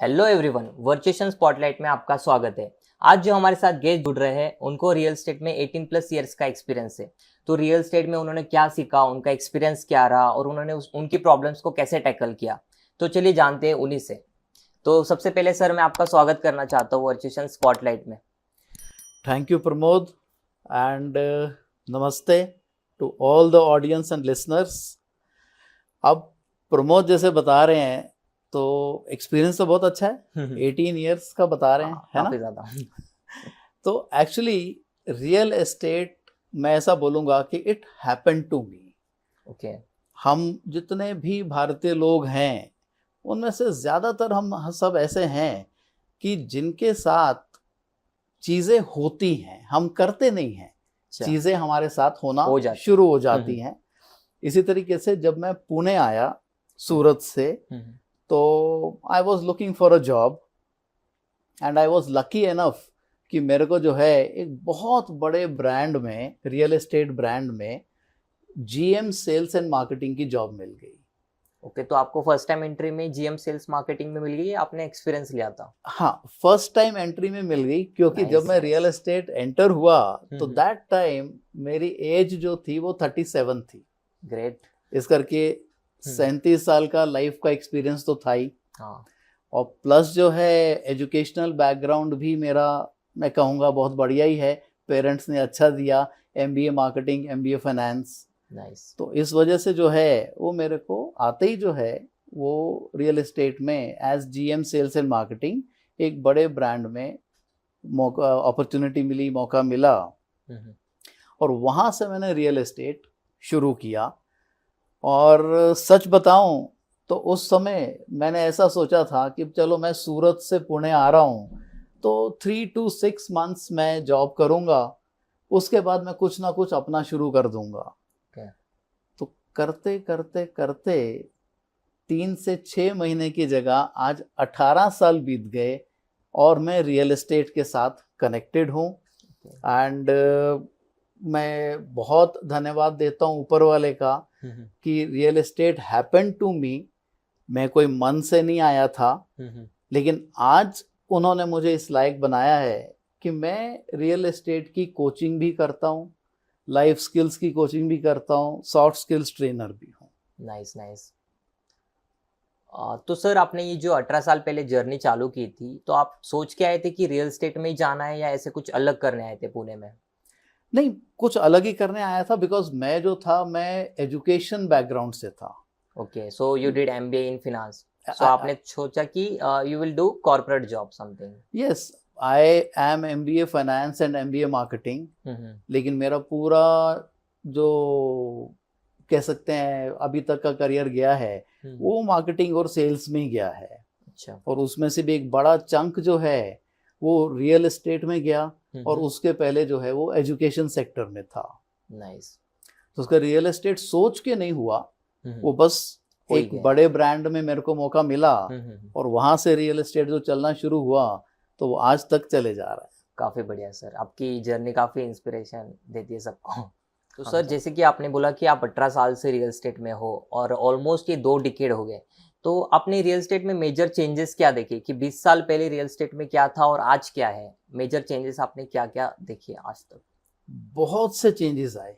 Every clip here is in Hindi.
हेलो एवरीवन, वर्चुएशन स्पॉटलाइट में आपका स्वागत है। आज जो हमारे साथ गेस्ट जुड़ रहे हैं उनको रियल एस्टेट में 18 प्लस ईयर्स का एक्सपीरियंस है। तो रियल एस्टेट में उन्होंने क्या सीखा, उनका एक्सपीरियंस क्या रहा और उन्होंने उनकी प्रॉब्लम्स को कैसे टैकल किया। तो चलिए जानते हैं उन्हीं से। तो सबसे पहले सर मैं आपका स्वागत करना चाहता हूँ वर्चुएशन स्पॉटलाइट में। Thank you, Pramod, and namaste to all the audience and listeners. अब प्रमोद जैसे बता रहे हैं तो एक्सपीरियंस तो बहुत अच्छा है। 18 इयर्स का बता रहे हैं, है ना? काफी ज्यादा। तो एक्चुअली रियल एस्टेट मैं ऐसा बोलूँगा कि it happened to me. Okay. हम जितने भी भारतीय लोग हैं उनमें से ज़्यादातर हम सब ऐसे हैं कि जिनके साथ चीज़ें होती हैं, हम करते नहीं हैं, चीज़ें हमारे साथ होना शुरू हो जाती हैं। इसी तरीके से जब मैं पुणे आया सूरत से, तो I was looking for a job and I was lucky enough कि मेरे को जो है एक बहुत बड़े ब्रांड में, रियल एस्टेट ब्रांड में जीएम सेल्स एंड मार्केटिंग की जॉब मिल गई। ओके, तो आपको फर्स्ट टाइम एंट्री में जीएम सेल्स मार्केटिंग में मिल गई, आपने एक्सपीरियंस लिया था? हाँ, फर्स्ट टाइम एंट्री में मिल गई, क्योंकि जब मैं रियल एस्टेट एंटर हुआ तो दैट टाइम मेरी एज जो थी वो 37 थी। ग्रेट। इस करके 37 साल का लाइफ का एक्सपीरियंस तो था ही। हाँ। और प्लस जो है एजुकेशनल बैकग्राउंड भी मेरा, मैं कहूँगा बहुत बढ़िया ही है। पेरेंट्स ने अच्छा दिया, MBA marketing, MBA finance. Nice. तो इस वजह से जो है वो मेरे को आते ही जो है वो रियल एस्टेट में as GM sales and marketing एक बड़े ब्रांड में मौका, अपॉर्चुनिटी मिली, मौका मिला। और वहाँ से मैंने रियल एस्टेट शुरू किया। और सच बताऊं तो उस समय मैंने ऐसा सोचा था कि चलो मैं सूरत से पुणे आ रहा हूँ तो 3 to 6 months मैं जॉब करूँगा, उसके बाद मैं कुछ ना कुछ अपना शुरू कर दूँगा। तो करते करते करते 3 से 6 महीने की जगह आज 18 साल बीत गए और मैं रियल एस्टेट के साथ कनेक्टेड हूँ। एंड मैं बहुत धन्यवाद देता हूँ ऊपर वाले का कि real estate happened to me. मैं कोई मन से नहीं आया था, लेकिन आज उन्होंने मुझे इस लायक बनाया है कि मैं रियल एस्टेट की कोचिंग भी करता हूँ, लाइफ स्किल्स की कोचिंग भी करता हूँ, सॉफ्ट स्किल्स ट्रेनर भी हूँ। Nice nice. तो सर आपने ये जो 18 साल पहले जर्नी चालू की थी, तो आप सोच के आए थे कि रियल एस्टेट में ही जाना है या ऐसे कुछ अलग करने आए थे पुणे में? नहीं, कुछ अलग ही करने आया था, बिकॉज मैं जो था मैं एजुकेशन बैकग्राउंड से था। Okay, so you did MBA in finance, so आपने सोचा कि you will do corporate job something. Yes, I am MBA finance and MBA marketing, लेकिन मेरा पूरा जो कह सकते हैं अभी तक का करियर गया है वो मार्केटिंग और सेल्स में ही गया है। अच्छा। और उसमें से भी एक बड़ा चंक जो है वो रियल एस्टेट में गया और उसके पहले जो है वो एजुकेशन सेक्टर में था। नाइस। तो उसका रियल एस्टेट सोच के नहीं हुआ, वो बस एक बड़े ब्रांड में मेरे को मौका मिला और वहां से रियल एस्टेट जो चलना शुरू हुआ तो वो आज तक चले जा रहा है। काफी बढ़िया सर, आपकी जर्नी काफी इंस्पिरेशन देती है सबको। तो सर जैसे कि आपने बोला कि आप 18 साल से रियल एस्टेट में हो और ऑलमोस्ट ये 2 डिकेड हो गए, तो आपने रियल एस्टेट में मेजर चेंजेस क्या देखे कि 20 साल पहले रियल एस्टेट में क्या था और आज क्या है? मेजर चेंजेस आपने क्या क्या देखे आज तक? बहुत से चेंजेस आए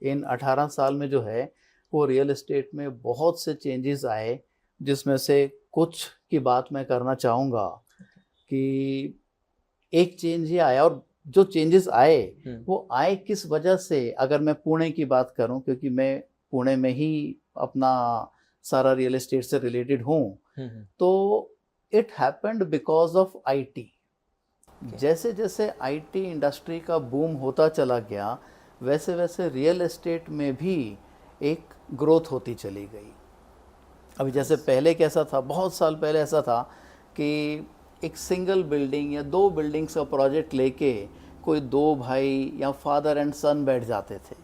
इन 18 साल में जो है वो रियल एस्टेट में बहुत से चेंजेस आए, जिसमें से कुछ की बात मैं करना चाहूँगा। कि एक चेंज ये आया, और जो चेंजेस आए वो आए किस वजह से, अगर मैं पुणे की बात करूं, क्योंकि मैं पुणे में ही अपना सारा रियल एस्टेट से रिलेटेड हूँ, तो it happened because of IT. जैसे जैसे आईटी इंडस्ट्री का बूम होता चला गया वैसे वैसे रियल एस्टेट में भी एक ग्रोथ होती चली गई। अभी जैसे पहले कैसा था, बहुत साल पहले ऐसा था कि एक सिंगल बिल्डिंग या 2 बिल्डिंग्स का प्रोजेक्ट लेके कोई 2 भाई या फादर एंड सन बैठ जाते थे।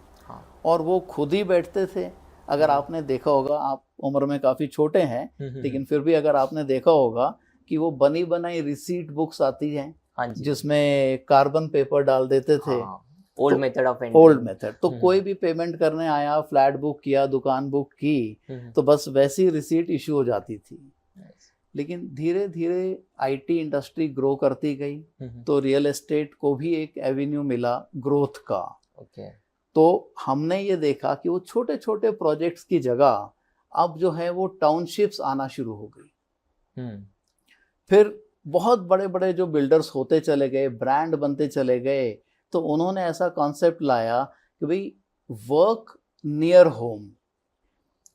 और वो खुद ही बैठते थे। अगर आपने देखा होगा, आप उम्र में काफ़ी छोटे हैं लेकिन फिर भी अगर आपने देखा होगा कि वो बनी बनाई रिसीट बुक्स आती हैं जिसमें कार्बन पेपर डाल देते थे। Old method of entry. Old method. तो कोई भी पेमेंट करने आया, फ्लैट बुक किया, दुकान बुक की, तो बस वैसी रिसीट इशू हो जाती थी। लेकिन धीरे धीरे आईटी इंडस्ट्री ग्रो करती गई, तो रियल एस्टेट को भी एक एवेन्यू मिला ग्रोथ का। ओके। तो हमने ये देखा कि वो छोटे छोटे प्रोजेक्ट्स की जगह अब जो है वो टाउनशिप्स आना शुरू हो गई। फिर बहुत बड़े बड़े जो बिल्डर्स होते चले गए, ब्रांड बनते चले गए, तो उन्होंने ऐसा कॉन्सेप्ट लाया कि भाई work near home.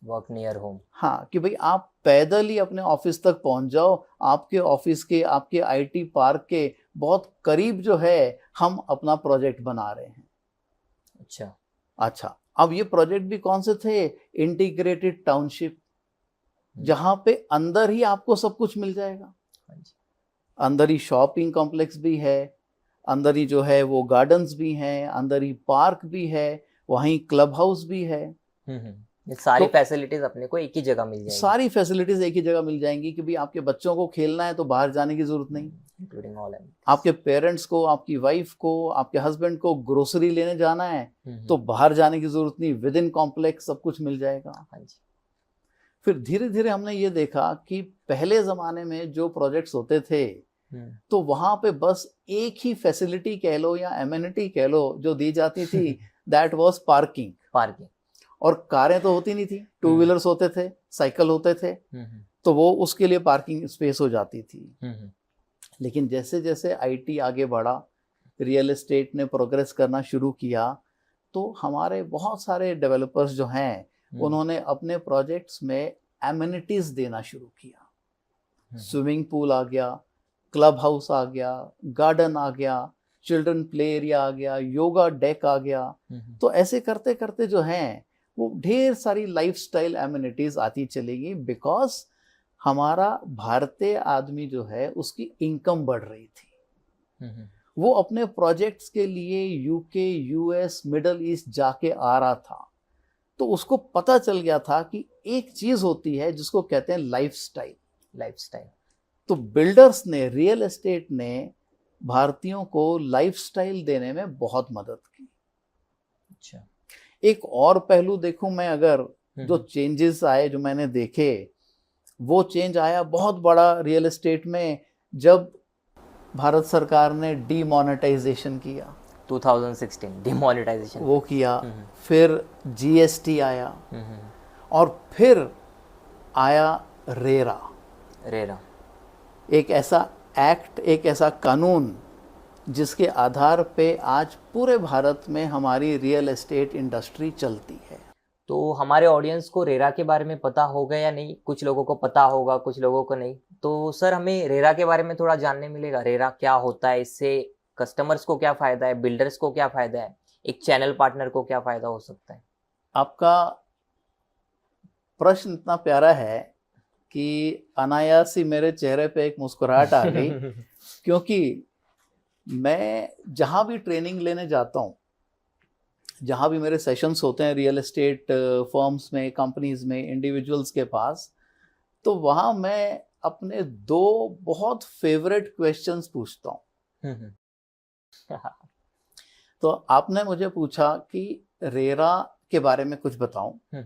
Work near home. हाँ, कि भाई आप पैदल ही अपने ऑफिस तक पहुंच जाओ, आपके ऑफिस के, आपके आईटी पार्क के बहुत करीब जो है हम अपना प्रोजेक्ट बना रहे हैं। अच्छा, अब ये प्रोजेक्ट भी कौन से थे? इंटीग्रेटेड टाउनशिप, जहां पे अंदर ही आपको सब कुछ मिल जाएगा। अंदर ही शॉपिंग कॉम्प्लेक्स भी है, अंदर ही जो है वो गार्डन्स भी हैं, अंदर ही पार्क भी है, वहीं क्लब हाउस भी है। ये सारी तो फैसिलिटीज अपने को एक ही जगह मिल जाएगी। सारी फैसिलिटीज एक ही जगह मिल जाएंगी कि भाई आपके बच्चों को खेलना है तो बाहर जाने की जरूरत नहीं, इंक्लूडिंग ऑल। आपके पेरेंट्स को, आपकी वाइफ को, आपके हस्बैंड को ग्रोसरी लेने जाना है तो बाहर जाने की जरूरत नहीं, विद इन कॉम्प्लेक्स सब कुछ मिल जाएगा। हाँ जी। फिर धीरे धीरे हमने ये देखा कि पहले जमाने में जो प्रोजेक्ट्स होते थे तो वहां पे बस एक ही फैसिलिटी कह लो या एमेनिटी कह लो जो दी जाती थी, दैट वाज पार्किंग। और कारें तो होती नहीं थी, टू व्हीलर्स होते थे, साइकिल होते थे, तो वो उसके लिए पार्किंग स्पेस हो जाती थी। लेकिन जैसे जैसे आईटी आगे बढ़ा, रियल एस्टेट ने प्रोग्रेस करना शुरू किया, तो हमारे बहुत सारे डेवलपर्स जो हैं उन्होंने अपने प्रोजेक्ट्स में एमिनिटीज देना शुरू किया। स्विमिंग पूल आ गया, क्लब हाउस आ गया, गार्डन आ गया, चिल्ड्रन प्ले एरिया आ गया, योगा डेक आ गया। तो ऐसे करते करते जो हैं वो ढेर सारी लाइफस्टाइल एमिनिटीज आती चलेगी, बिकॉज हमारा भारतीय आदमी जो है उसकी इनकम बढ़ रही थी। वो अपने प्रोजेक्ट्स के लिए यूके, यूएस, मिडल ईस्ट जाके आ रहा था, तो उसको पता चल गया था कि एक चीज होती है जिसको कहते हैं लाइफस्टाइल। तो बिल्डर्स ने, रियल एस्टेट ने भारतीयों को लाइफस्टाइल देने में बहुत मदद की। अच्छा। एक और पहलू देखूं मैं, अगर जो चेंजेस आए जो मैंने देखे, वो चेंज आया बहुत बड़ा रियल एस्टेट में जब भारत सरकार ने डीमोनेटाइजेशन किया। 2016 डिमोनेटाइजेशन वो किया, फिर जीएसटी आया, और फिर आया रेरा। एक ऐसा एक्ट, एक ऐसा कानून जिसके आधार पे आज पूरे भारत में हमारी रियल एस्टेट इंडस्ट्री चलती है। तो हमारे ऑडियंस को रेरा के बारे में पता होगा या नहीं? कुछ लोगों को पता होगा, कुछ लोगों को नहीं। तो सर हमें रेरा के बारे में थोड़ा जानने मिलेगा, रेरा क्या होता है, इससे कस्टमर्स को क्या फायदा है, बिल्डर्स को क्या फायदा है, एक चैनल पार्टनर को क्या फायदा हो सकता है? आपका प्रश्न इतना प्यारा है कि अनायास ही मेरे चेहरे पे एक मुस्कुराहट आ गई क्योंकि मैं जहाँ भी ट्रेनिंग लेने जाता हूँ, जहाँ भी मेरे सेशंस होते हैं रियल एस्टेट फर्म्स में, कंपनीज में, इंडिविजुअल्स के पास, तो वहाँ मैं अपने दो बहुत फेवरेट क्वेश्चंस पूछता हूँ। तो आपने मुझे पूछा कि रेरा के बारे में कुछ बताऊं।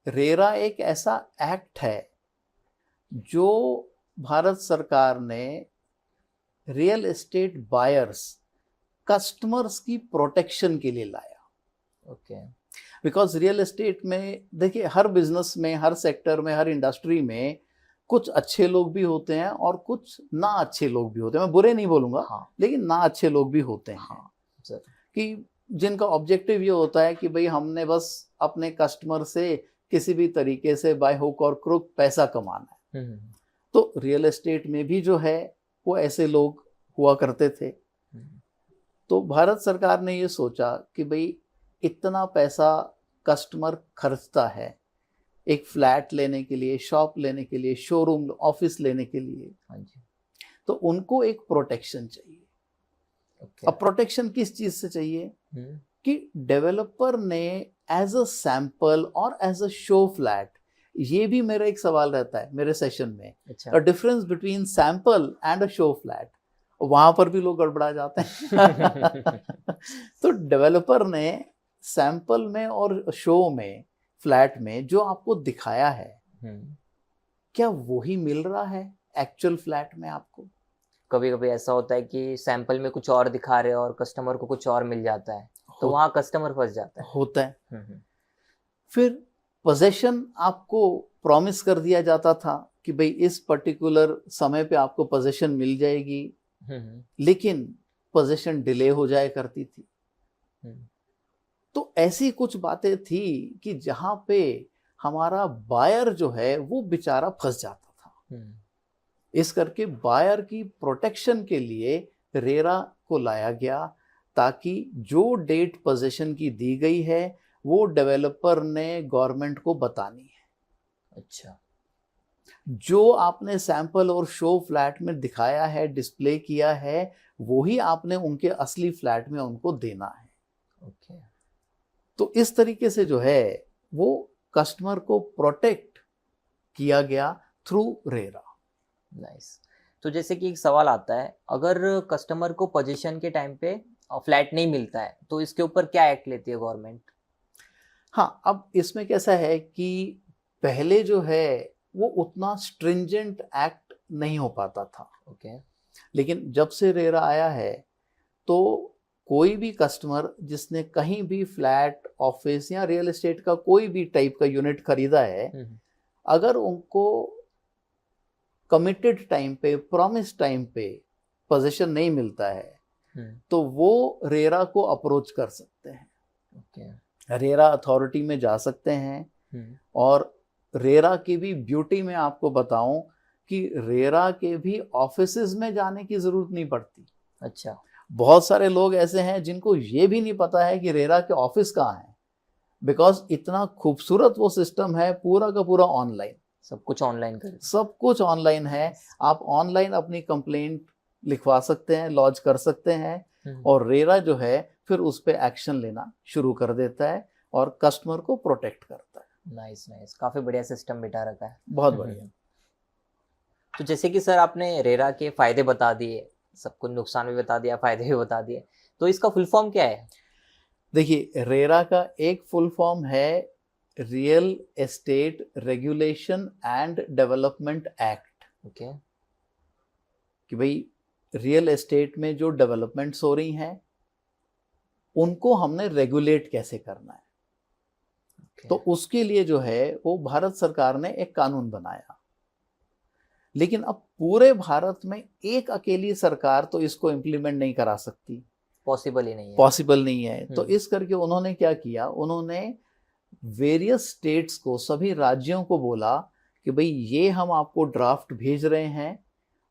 रेरा एक ऐसा एक्ट है जो भारत सरकार ने रियल एस्टेट बायर्स, कस्टमर्स की प्रोटेक्शन के लिए लाया। ओके। बिकॉज रियल एस्टेट में देखिए, हर बिजनेस में, हर सेक्टर में, हर इंडस्ट्री में कुछ अच्छे लोग भी होते हैं और कुछ ना अच्छे लोग भी होते हैं। मैं बुरे नहीं बोलूंगा, हाँ। लेकिन ना अच्छे लोग भी होते हैं। हाँ, सर। कि जिनका ऑब्जेक्टिव ये होता है कि भाई हमने बस अपने कस्टमर से किसी भी तरीके से बाय हुक और क्रुक पैसा कमाना है। तो रियल एस्टेट में भी जो है वो ऐसे लोग हुआ करते थे। तो भारत सरकार ने ये सोचा कि भाई इतना पैसा कस्टमर खर्चता है एक फ्लैट लेने के लिए, शॉप लेने के लिए, शोरूम, ऑफिस लेने के लिए, तो उनको एक प्रोटेक्शन चाहिए। अब प्रोटेक्शन किस चीज से चाहिए? कि डेवलपर ने एज अ सैंपल और एज अ शो फ्लैट, ये भी मेरा एक सवाल रहता है मेरे सेशन में, the difference between sample and a show flat. वहां पर भी लोग गड़बड़ा जाते हैं। तो डेवलपर ने सैंपल में और शो में, फ्लैट में जो आपको दिखाया है, क्या वही मिल रहा है एक्चुअल फ्लैट में आपको? कभी कभी ऐसा होता है कि सैंपल में कुछ और दिखा रहे हो और कस्टमर को कुछ और मिल जाता है, तो हो, वहाँ कस्टमर फंस जाता है। होता है। हम्म। फिर पोजेशन आपको प्रॉमिस कर दिया जाता था कि भाई इस पर्टिकुलर समय पे आपको पोजेशन मिल जाएगी, हम्म। लेकिन पोजेशन डिले हो जाया करती थी। हम्म। तो ऐसी कुछ बातें थी कि जहां पे हमारा बायर जो है वो बेचारा फंस जाता था। हम्म। इस करके बायर की प्रोटेक्शन के लिए रेरा को लाया गया, ताकि जो डेट पोजीशन की दी गई है वो डेवलपर ने गवर्नमेंट को बतानी है। अच्छा। जो आपने सैंपल और शो फ्लैट में दिखाया है, डिस्प्ले किया है, वही आपने उनके असली फ्लैट में उनको देना है। ओके। तो इस तरीके से जो है वो कस्टमर को प्रोटेक्ट किया गया थ्रू रेरा। नाइस। तो जैसे कि एक सवाल आता है, अगर कस्टमर को पोजीशन के टाइम पे फ्लैट नहीं मिलता है तो इसके ऊपर क्या एक्ट लेती है गवर्नमेंट? हाँ, अब इसमें कैसा है कि पहले जो है वो उतना स्ट्रिंजेंट एक्ट नहीं हो पाता था, ओके। लेकिन जब से रेरा आया है तो कोई भी कस्टमर जिसने कहीं भी फ्लैट, ऑफिस या रियल एस्टेट का कोई भी टाइप का यूनिट खरीदा है, अगर उनको कमिटेड टाइम पे, प्रॉमिस टाइम पे पोजीशन नहीं मिलता है तो वो रेरा को अप्रोच कर सकते हैं। ओके। रेरा अथॉरिटी में जा सकते हैं। और रेरा की भी ब्यूटी में आपको बताऊं कि रेरा के भी ऑफिसेज में जाने की जरूरत नहीं पड़ती। अच्छा। बहुत सारे लोग ऐसे हैं जिनको ये भी नहीं पता है कि रेरा के ऑफिस कहाँ है, बिकॉज इतना खूबसूरत वो सिस्टम है, पूरा का पूरा ऑनलाइन, सब कुछ ऑनलाइन कर। सब कुछ ऑनलाइन है। आप ऑनलाइन अपनी कंप्लेंट लिखवा सकते हैं, लॉन्च कर सकते हैं, और रेरा जो है फिर उस पर एक्शन लेना शुरू कर देता है और कस्टमर को प्रोटेक्ट करता है। नाइस नाइस, काफी बढ़िया सिस्टम बिठा रखा है। बहुत बढ़िया। तो जैसे कि सर आपने रेरा के फायदे बता दिए, सबको नुकसान भी बता दिया, फायदे भी बता दिए, तो इसका फुल फॉर्म क्या है? देखिए, रेरा का एक फुल फॉर्म है real estate regulation and development act. Okay. कि भाई रियल एस्टेट में जो डेवलपमेंट्स हो रही हैं उनको हमने रेगुलेट कैसे करना है। Okay. तो उसके लिए जो है वो भारत सरकार ने एक कानून बनाया, लेकिन अब पूरे भारत में एक अकेली सरकार तो इसको इम्प्लीमेंट नहीं करा सकती, पॉसिबल ही नहीं है। पॉसिबल नहीं है। तो इस करके उन्होंने क्या किया, उन्होंने वेरियस स्टेट्स को, सभी राज्यों को बोला कि भाई ये हम आपको ड्राफ्ट भेज रहे हैं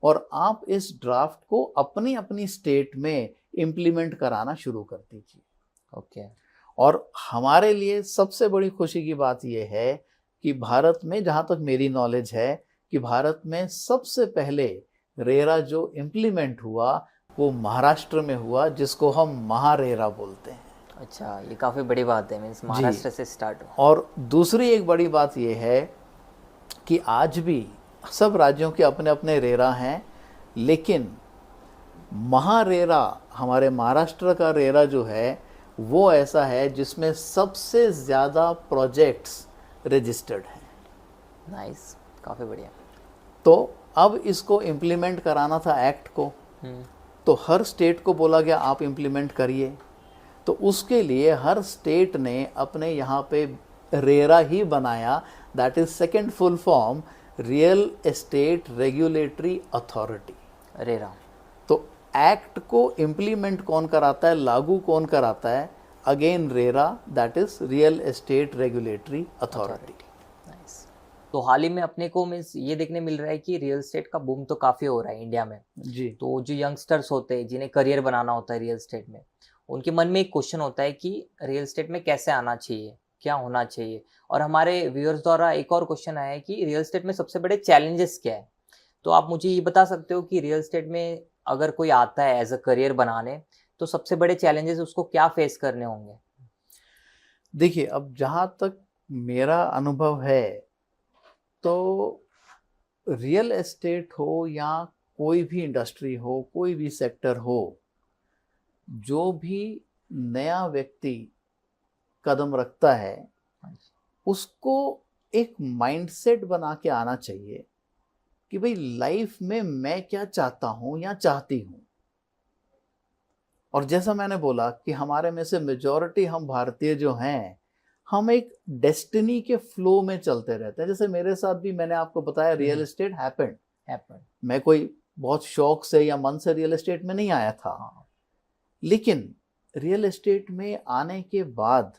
और आप इस ड्राफ्ट को अपनी अपनी स्टेट में इम्प्लीमेंट कराना शुरू कर दीजिए। ओके। और हमारे लिए सबसे बड़ी खुशी की बात यह है कि भारत में, जहाँ तक मेरी नॉलेज है, कि भारत में सबसे पहले रेरा जो इम्प्लीमेंट हुआ वो महाराष्ट्र में हुआ, जिसको हम महारेरा बोलते हैं। अच्छा, ये काफ़ी बड़ी बात है, मीन्स महाराष्ट्र से स्टार्ट हुआ। और दूसरी एक बड़ी बात यह है कि आज भी सब राज्यों के अपने अपने रेरा हैं, लेकिन महारेरा, हमारे महाराष्ट्र का रेरा जो है वो ऐसा है जिसमें सबसे ज़्यादा प्रोजेक्ट्स रजिस्टर्ड हैं। नाइस, काफ़ी बढ़िया। तो अब इसको इम्प्लीमेंट कराना था एक्ट को, तो हर स्टेट को बोला गया आप इम्प्लीमेंट करिए। तो उसके लिए हर स्टेट ने अपने यहाँ पे रेरा ही बनाया, that is second full form real estate regulatory authority, RERA. तो एक्ट को इम्प्लीमेंट कौन कराता है, लागू कौन कराता है, again RERA, that is real estate regulatory authority. तो हाल ही में अपने को मीन्स ये देखने मिल रहा है कि रियल एस्टेट का बूम तो काफ़ी हो रहा है इंडिया में जी। तो जो यंगस्टर्स होते हैं जिन्हें करियर बनाना होता है रियल एस्टेट में, उनके मन में एक क्वेश्चन होता है कि रियल एस्टेट में कैसे आना चाहिए, क्या होना चाहिए। और हमारे व्यूअर्स द्वारा एक और क्वेश्चन आया है कि रियल एस्टेट में सबसे बड़े चैलेंजेस क्या है। तो आप मुझे ये बता सकते हो कि रियल एस्टेट में अगर कोई आता है एज अ करियर बनाने, तो सबसे बड़े चैलेंजेस उसको क्या फेस करने होंगे? देखिए, अब जहाँ तक मेरा अनुभव है तो रियल एस्टेट हो या कोई भी इंडस्ट्री हो, कोई भी सेक्टर हो, जो भी नया व्यक्ति कदम रखता है उसको एक माइंडसेट बना के आना चाहिए कि भाई लाइफ में मैं क्या चाहता हूं या चाहती हूं। और जैसा मैंने बोला कि हमारे में से मेजॉरिटी हम भारतीय जो हैं, हम एक डेस्टिनी के फ्लो में चलते रहते हैं। जैसे मेरे साथ भी, मैंने आपको बताया, रियल एस्टेट हैपेंड। मैं कोई बहुत शौक से या मन से रियल एस्टेट में नहीं आया था, लेकिन रियल एस्टेट में आने के बाद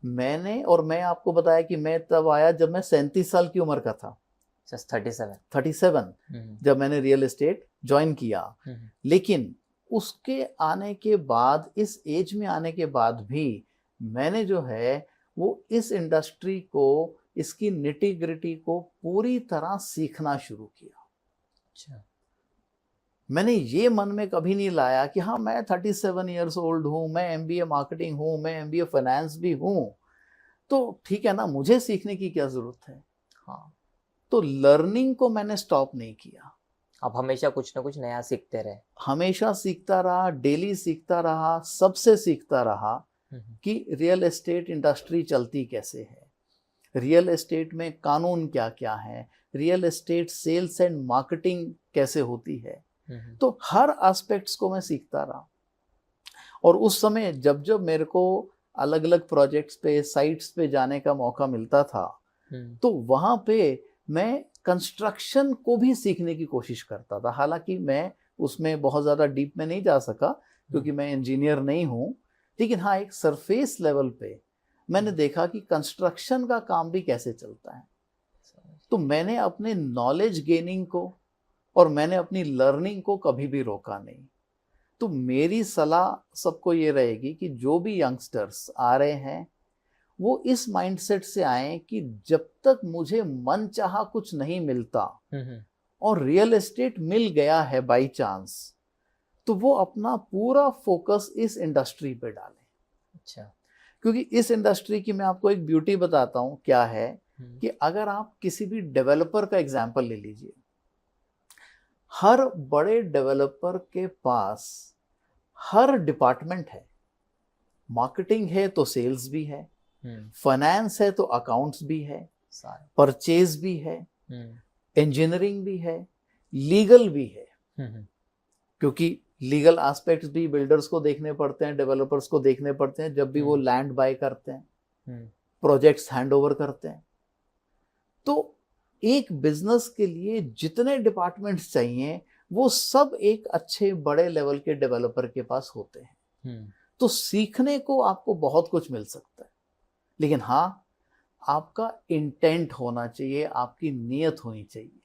मैं आपको बताया कि मैं तब आया जब मैं 37 साल की उम्र का था। 37 जब मैंने रियल एस्टेट ज्वाइन किया। लेकिन उसके आने के बाद, इस एज में आने के बाद भी मैंने जो है वो इस इंडस्ट्री को, इसकी निटी ग्रिटी को पूरी तरह सीखना शुरू किया। अच्छा। मैंने ये मन में कभी नहीं लाया कि हाँ मैं 37 ईयर्स ओल्ड हूँ, मैं एमबीए मार्केटिंग हूँ, मैं एमबीए फाइनेंस भी हूँ, तो ठीक है ना, मुझे सीखने की क्या जरूरत है। हाँ, तो लर्निंग को मैंने स्टॉप नहीं किया। आप हमेशा कुछ ना कुछ नया सीखते रहे। हमेशा सीखता रहा, डेली सीखता रहा, सबसे सीखता रहा कि रियल एस्टेट इंडस्ट्री चलती कैसे है, रियल एस्टेट में कानून क्या क्या है, real estate sales and marketing कैसे होती है। तो हर एस्पेक्ट्स को मैं सीखता रहा। और उस समय जब जब मेरे को अलग अलग प्रोजेक्ट्स पे, साइट्स पे जाने का मौका मिलता था, तो वहां पे मैं कंस्ट्रक्शन को भी सीखने की कोशिश करता था। हालांकि मैं उसमें बहुत ज़्यादा डीप में नहीं जा सका क्योंकि मैं इंजीनियर नहीं हूँ, लेकिन हाँ एक सरफेस लेवल पे मैंने देखा कि कंस्ट्रक्शन का काम भी कैसे चलता है। तो मैंने अपने नॉलेज गेनिंग को और मैंने अपनी लर्निंग को कभी भी रोका नहीं। तो मेरी सलाह सबको ये रहेगी कि जो भी यंगस्टर्स आ रहे हैं वो इस माइंडसेट से आए कि जब तक मुझे मन चाहा कुछ नहीं मिलता और रियल एस्टेट मिल गया है बाय चांस, तो वो अपना पूरा फोकस इस इंडस्ट्री पे डालें। अच्छा। क्योंकि इस इंडस्ट्री की मैं आपको एक ब्यूटी बताता हूं क्या है, कि अगर आप किसी भी डेवलपर का एग्जांपल ले लीजिए, हर बड़े डेवलपर के पास हर डिपार्टमेंट है। मार्केटिंग है तो सेल्स भी है, फाइनेंस है तो अकाउंट्स भी है, परचेज भी है, इंजीनियरिंग भी है, लीगल भी है। क्योंकि लीगल एस्पेक्ट्स भी बिल्डर्स को देखने पड़ते हैं, डेवलपर्स को देखने पड़ते हैं जब भी वो लैंड बाय करते हैं, प्रोजेक्ट्स हैंड ओवर करते हैं। तो एक बिजनेस के लिए जितने डिपार्टमेंट्स चाहिए वो सब एक अच्छे बड़े लेवल के डेवलपर के पास होते हैं। तो सीखने को आपको बहुत कुछ मिल सकता है, लेकिन हाँ आपका इंटेंट होना चाहिए, आपकी नीयत होनी चाहिए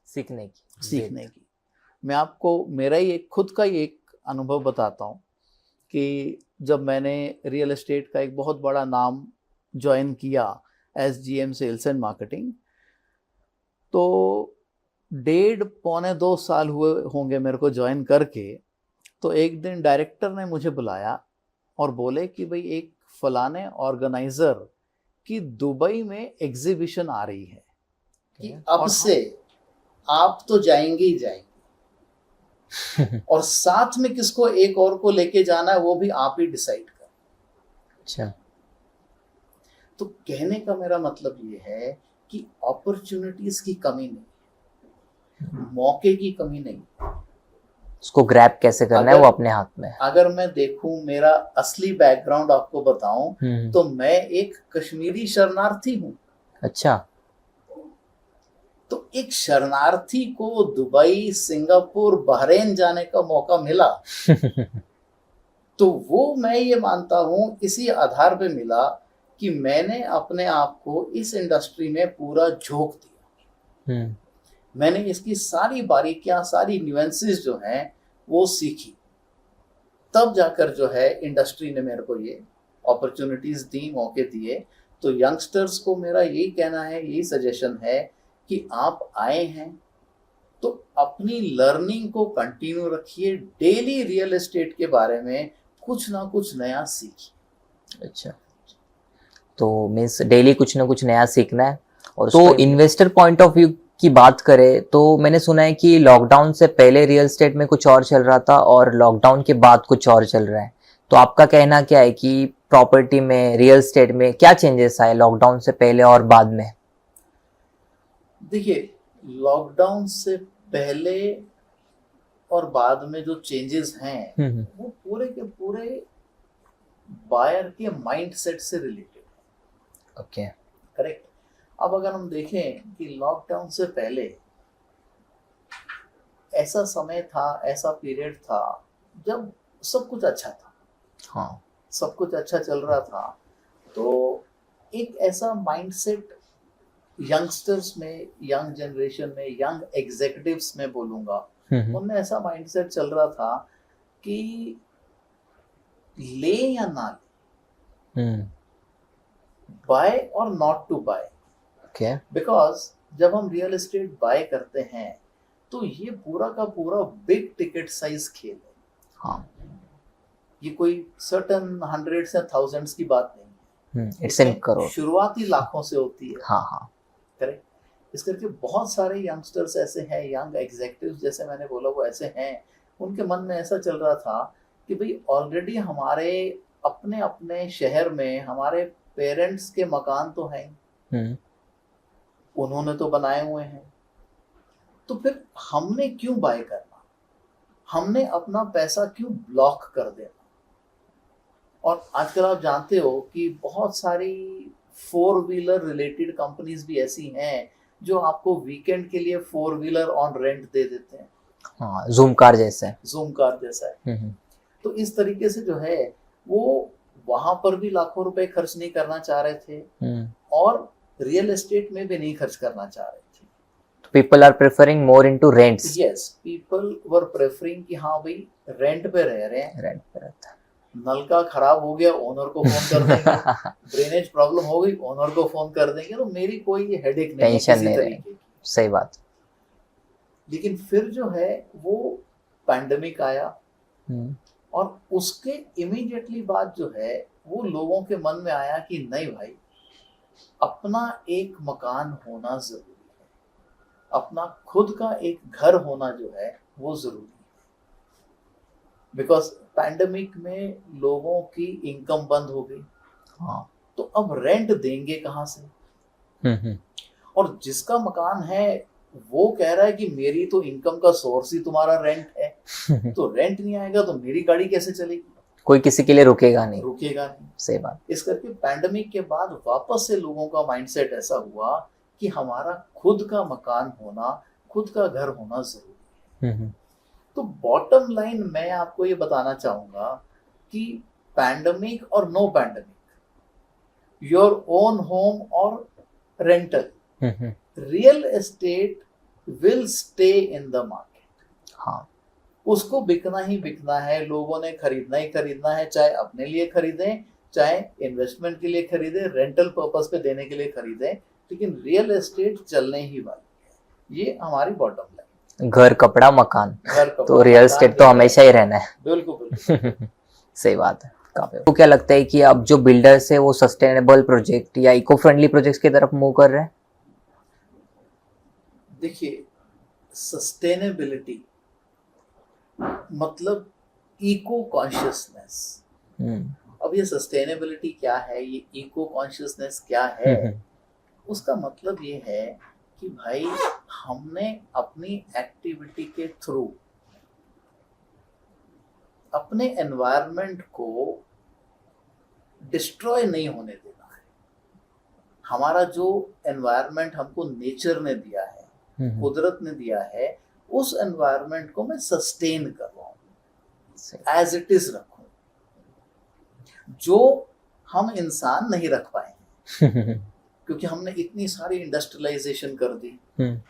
सीखने की। मैं आपको मेरा ही एक खुद का ही एक अनुभव बताता हूँ कि जब मैंने रियल एस्टेट का एक बहुत बड़ा नाम ज्वाइन किया as GM sales and marketing, तो 1.5-2 साल हुए होंगे मेरे को ज्वाइन करके। तो एक दिन डायरेक्टर ने मुझे बुलाया और बोले कि भाई एक फलाने ऑर्गेनाइजर की दुबई में एग्जीबिशन आ रही है कि अब से आप तो जाएंगे ही जाएंगे और साथ में किसको एक और को लेके जाना है वो भी आप ही डिसाइड कर। अच्छा। तो कहने का मेरा मतलब ये है कि अपॉर्चुनिटीज की कमी नहीं, मौके की कमी नहीं, उसको ग्रैब कैसे करना है वो अपने हाथ में। अगर मैं देखूं, मेरा असली बैकग्राउंड आपको बताऊं तो मैं एक कश्मीरी शरणार्थी हूं। अच्छा। तो एक शरणार्थी को दुबई, सिंगापुर, बहरीन जाने का मौका मिला तो वो मैं ये मानता हूं इसी आधार पे मिला कि मैंने अपने आप को इस इंडस्ट्री में पूरा झोंक दिया। मैंने इसकी सारी बारीकियां, सारी न्यूएंसेस जो हैं वो सीखी, तब जाकर जो है इंडस्ट्री ने मेरे को ये अपॉर्चुनिटीज दी, मौके दिए। तो यंगस्टर्स को मेरा यही कहना है, यही सजेशन है कि आप आए हैं तो अपनी लर्निंग को कंटिन्यू रखिए, डेली रियल एस्टेट के बारे में कुछ ना कुछ नया सीखिए। अच्छा, तो मीन्स डेली कुछ ना कुछ नया सीखना है। और तो इन्वेस्टर पॉइंट ऑफ व्यू की बात करें तो मैंने सुना है कि लॉकडाउन से पहले रियल एस्टेट में कुछ और चल रहा था और लॉकडाउन के बाद कुछ और चल रहा है। तो आपका कहना क्या है कि प्रॉपर्टी में, रियल एस्टेट में क्या चेंजेस आए लॉकडाउन से पहले और बाद में? देखिए, लॉकडाउन से पहले और बाद में जो चेंजेस हैं वो पूरे के पूरे बायर के माइंडसेट से रिलेटेड। ओके। करेक्ट। अब अगर हम देखें कि लॉकडाउन से पहले ऐसा समय था, ऐसा पीरियड था जब सब कुछ अच्छा था, हाँ, सब कुछ अच्छा चल रहा था, तो एक ऐसा माइंडसेट यंगस्टर्स में, यंग जनरेशन में, यंग एग्जीक्यूटिव्स में बोलूंगा, उनमें ऐसा माइंडसेट चल रहा था कि ले या ना ले, बाय और not to buy. Okay. Because जब हम रियल एस्टेट बाय करते हैं तो ये पूरा का पूरा बिग टिकट साइज खेल है। हाँ, ये कोई सर्टन हंड्रेड्स या थाउजेंड्स की बात नहीं है, इट्स इन करोड़, शुरुआती लाखों से होती है। हाँ हाँ, करेक्ट। इस करके बहुत सारे यंगस्टर्स ऐसे हैं, यंग एग्जीक्यूटिव्स जैसे मैंने बोला वो ऐसे हैं, उनके मन में ऐसा चल रहा था कि भाई ऑलरेडी हमारे अपने अपने शहर में हमारे पेरेंट्स के मकान तो हैं, उन्होंने तो बनाए हुए हैं, तो फिर हमने क्यों बाय करना, हमने अपना पैसा क्यों ब्लॉक कर देना। और आजकल आप जानते हो कि बहुत सारी 4 व्हीलर रिलेटेड कंपनीज भी ऐसी हैं जो आपको वीकेंड के लिए 4 व्हीलर ऑन रेंट दे देते हैं। हाँ, जूम कार जैसे, जूम कार जैसा है। तो इस तरीके से जो है वो वहां पर भी लाखों रुपए खर्च नहीं करना चाह रहे थे और रियल एस्टेट में भी नहीं खर्च करना चाह रहे थे। People are preferring more into rents. Yes, people were preferring कि हाँ भाई रेंट पे रह रहे हैं, रेंट पे रहता है। नलका खराब हो गया ओनर को फोन कर देंगे, ड्रेनेज प्रॉब्लम हो गई ओनर को फोन कर देंगे, तो मेरी कोई हेडेक नहीं है टेंशन किसी नहीं तरीके की। सही बात। लेकिन फिर जो है वो पैंडेमिक आया और उसके इमीडिएटली बाद जो है वो लोगों के मन में आया कि नहीं भाई, अपना एक मकान होना जरूरी है, अपना खुद का एक घर होना जो है वो जरूरी है। बिकॉज पैंडेमिक में लोगों की इनकम बंद हो गई, हाँ, तो अब रेंट देंगे कहाँ से। और जिसका मकान है वो कह रहा है कि मेरी तो इनकम का सोर्स ही तुम्हारा रेंट है, तो रेंट नहीं आएगा तो मेरी गाड़ी कैसे चलेगी, कोई किसी के लिए रुकेगा नहीं। सही बात। इस करके पैंडेमिक के बाद वापस से लोगों का माइंडसेट ऐसा हुआ कि हमारा खुद का मकान होना, खुद का घर होना जरूरी है। तो बॉटम लाइन मैं आपको ये बताना चाहूंगा कि पैंडेमिक और no pandemic, your own home और rental, real estate will stay in the market. हाँ, उसको बिकना ही बिकना है, लोगों ने खरीदना ही खरीदना है, चाहे अपने लिए खरीदें, चाहे इन्वेस्टमेंट के लिए खरीदें, रेंटल पर्पस पे देने के लिए खरीदें, लेकिन रियल एस्टेट चलने ही वाली है। ये हमारी बॉटम लाइन। घर कपड़ा मकान, घर कपड़ा तो रियल एस्टेट तो हमेशा ही रहना है। बिल्कुल। सही बात है। काफी। तो क्या लगता है कि अब जो बिल्डर्स है वो सस्टेनेबल प्रोजेक्ट या इको फ्रेंडली प्रोजेक्ट्स की तरफ मूव कर रहे हैं? देखिए, सस्टेनेबिलिटी मतलब इको कॉन्शियसनेस। अब ये सस्टेनेबिलिटी क्या है, ये इको कॉन्शियसनेस क्या है, उसका मतलब ये है कि भाई हमने अपनी एक्टिविटी के थ्रू अपने एनवायरनमेंट को डिस्ट्रॉय नहीं होने देना है। हमारा जो एनवायरनमेंट हमको नेचर ने दिया है, कुदरत ने दिया है, उस एनवायरनमेंट को मैं सस्टेन कर रहा हूँ, एज इट इज रखूं, जो हम इंसान नहीं रख पाएंगे क्योंकि हमने इतनी सारी इंडस्ट्रियलाइजेशन कर दी,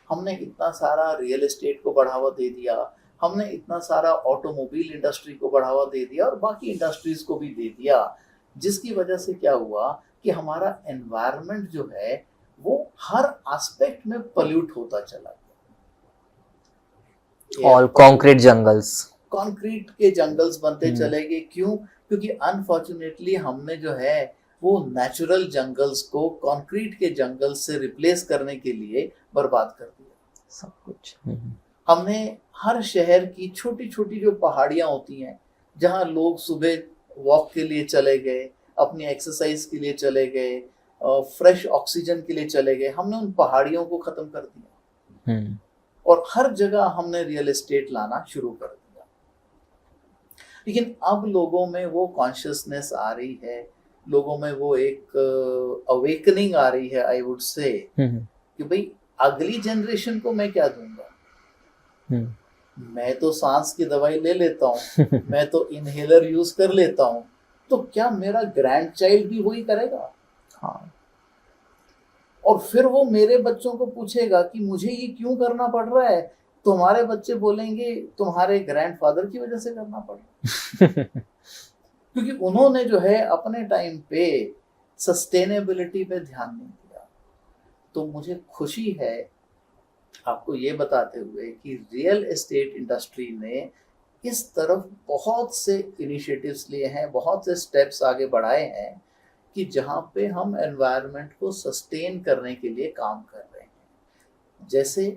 हमने इतना सारा रियल एस्टेट को बढ़ावा दे दिया, हमने इतना सारा ऑटोमोबाइल इंडस्ट्री को बढ़ावा दे दिया और बाकी इंडस्ट्रीज को भी दे दिया, जिसकी वजह से क्या हुआ कि हमारा एनवायरनमेंट जो है वो हर एस्पेक्ट में पोल्यूट होता चला गया। ऑल कंक्रीट जंगल्स, कंक्रीट के जंगल्स बनते चले गए। क्यों? क्योंकि अनफॉर्चुनेटली हमने जो है वो नेचुरल जंगल्स को कंक्रीट के जंगल से रिप्लेस करने के लिए बर्बाद कर दिया सब कुछ। हमने हर शहर की छोटी छोटी जो पहाड़ियां होती हैं, जहां लोग सुबह वॉक के लिए चले गए, अपनी एक्सरसाइज के लिए चले गए, फ्रेश ऑक्सीजन के लिए चले गए, हमने उन पहाड़ियों को खत्म कर दिया। और हर जगह हमने रियल एस्टेट लाना शुरू कर दिया। लेकिन अब लोगों में वो कॉन्शियसनेस आ रही है, लोगों में वो एक अवेकनिंग आ रही है, आई वुड से, कि भाई अगली जनरेशन को मैं क्या दूंगा। मैं तो सांस की दवाई ले लेता हूँ, मैं तो इनहेलर यूज कर लेता हूँ, तो क्या मेरा ग्रैंड चाइल्ड भी वही करेगा? हाँ। और फिर वो मेरे बच्चों को पूछेगा कि मुझे ये क्यों करना पड़ रहा है, तो हमारे बच्चे बोलेंगे तुम्हारे ग्रैंडफादर की वजह से करना पड़ रहा है। क्योंकि उन्होंने जो है अपने टाइम पे सस्टेनेबिलिटी पे ध्यान नहीं दिया। तो मुझे खुशी है आपको ये बताते हुए कि रियल एस्टेट इंडस्ट्री ने इस तरफ बहुत से इनिशिएटिव्स लिए हैं, बहुत से स्टेप्स आगे बढ़ाए हैं कि जहाँ पे हम एनवायरनमेंट को सस्टेन करने के लिए काम कर रहे हैं। जैसे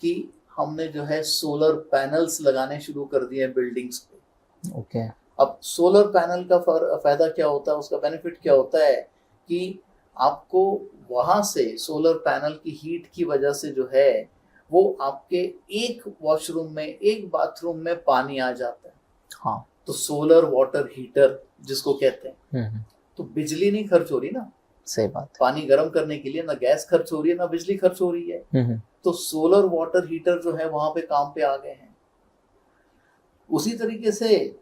कि हमने जो है सोलर पैनल्स लगाने शुरू कर दिए हैं बिल्डिंग्स पे। ओके। अब सोलर पैनल का फायदा क्या होता है, उसका बेनिफिट क्या होता है कि आपको वहां से सोलर पैनल की हीट की वजह से जो है वो आपके एक वॉशरूम में, एक बाथरूम में पानी आ जाता है। हाँ। तो सोलर वाटर हीटर जिसको कहते हैं, तो बिजली नहीं खर्च हो रही ना। सही बात। पानी गर्म करने के लिए ना गैस खर्च हो रही है, ना बिजली खर्च हो रही है। तो सोलर वाटर हीटर जो है वहां पे काम पे आ गए हैं। उसी तरीके से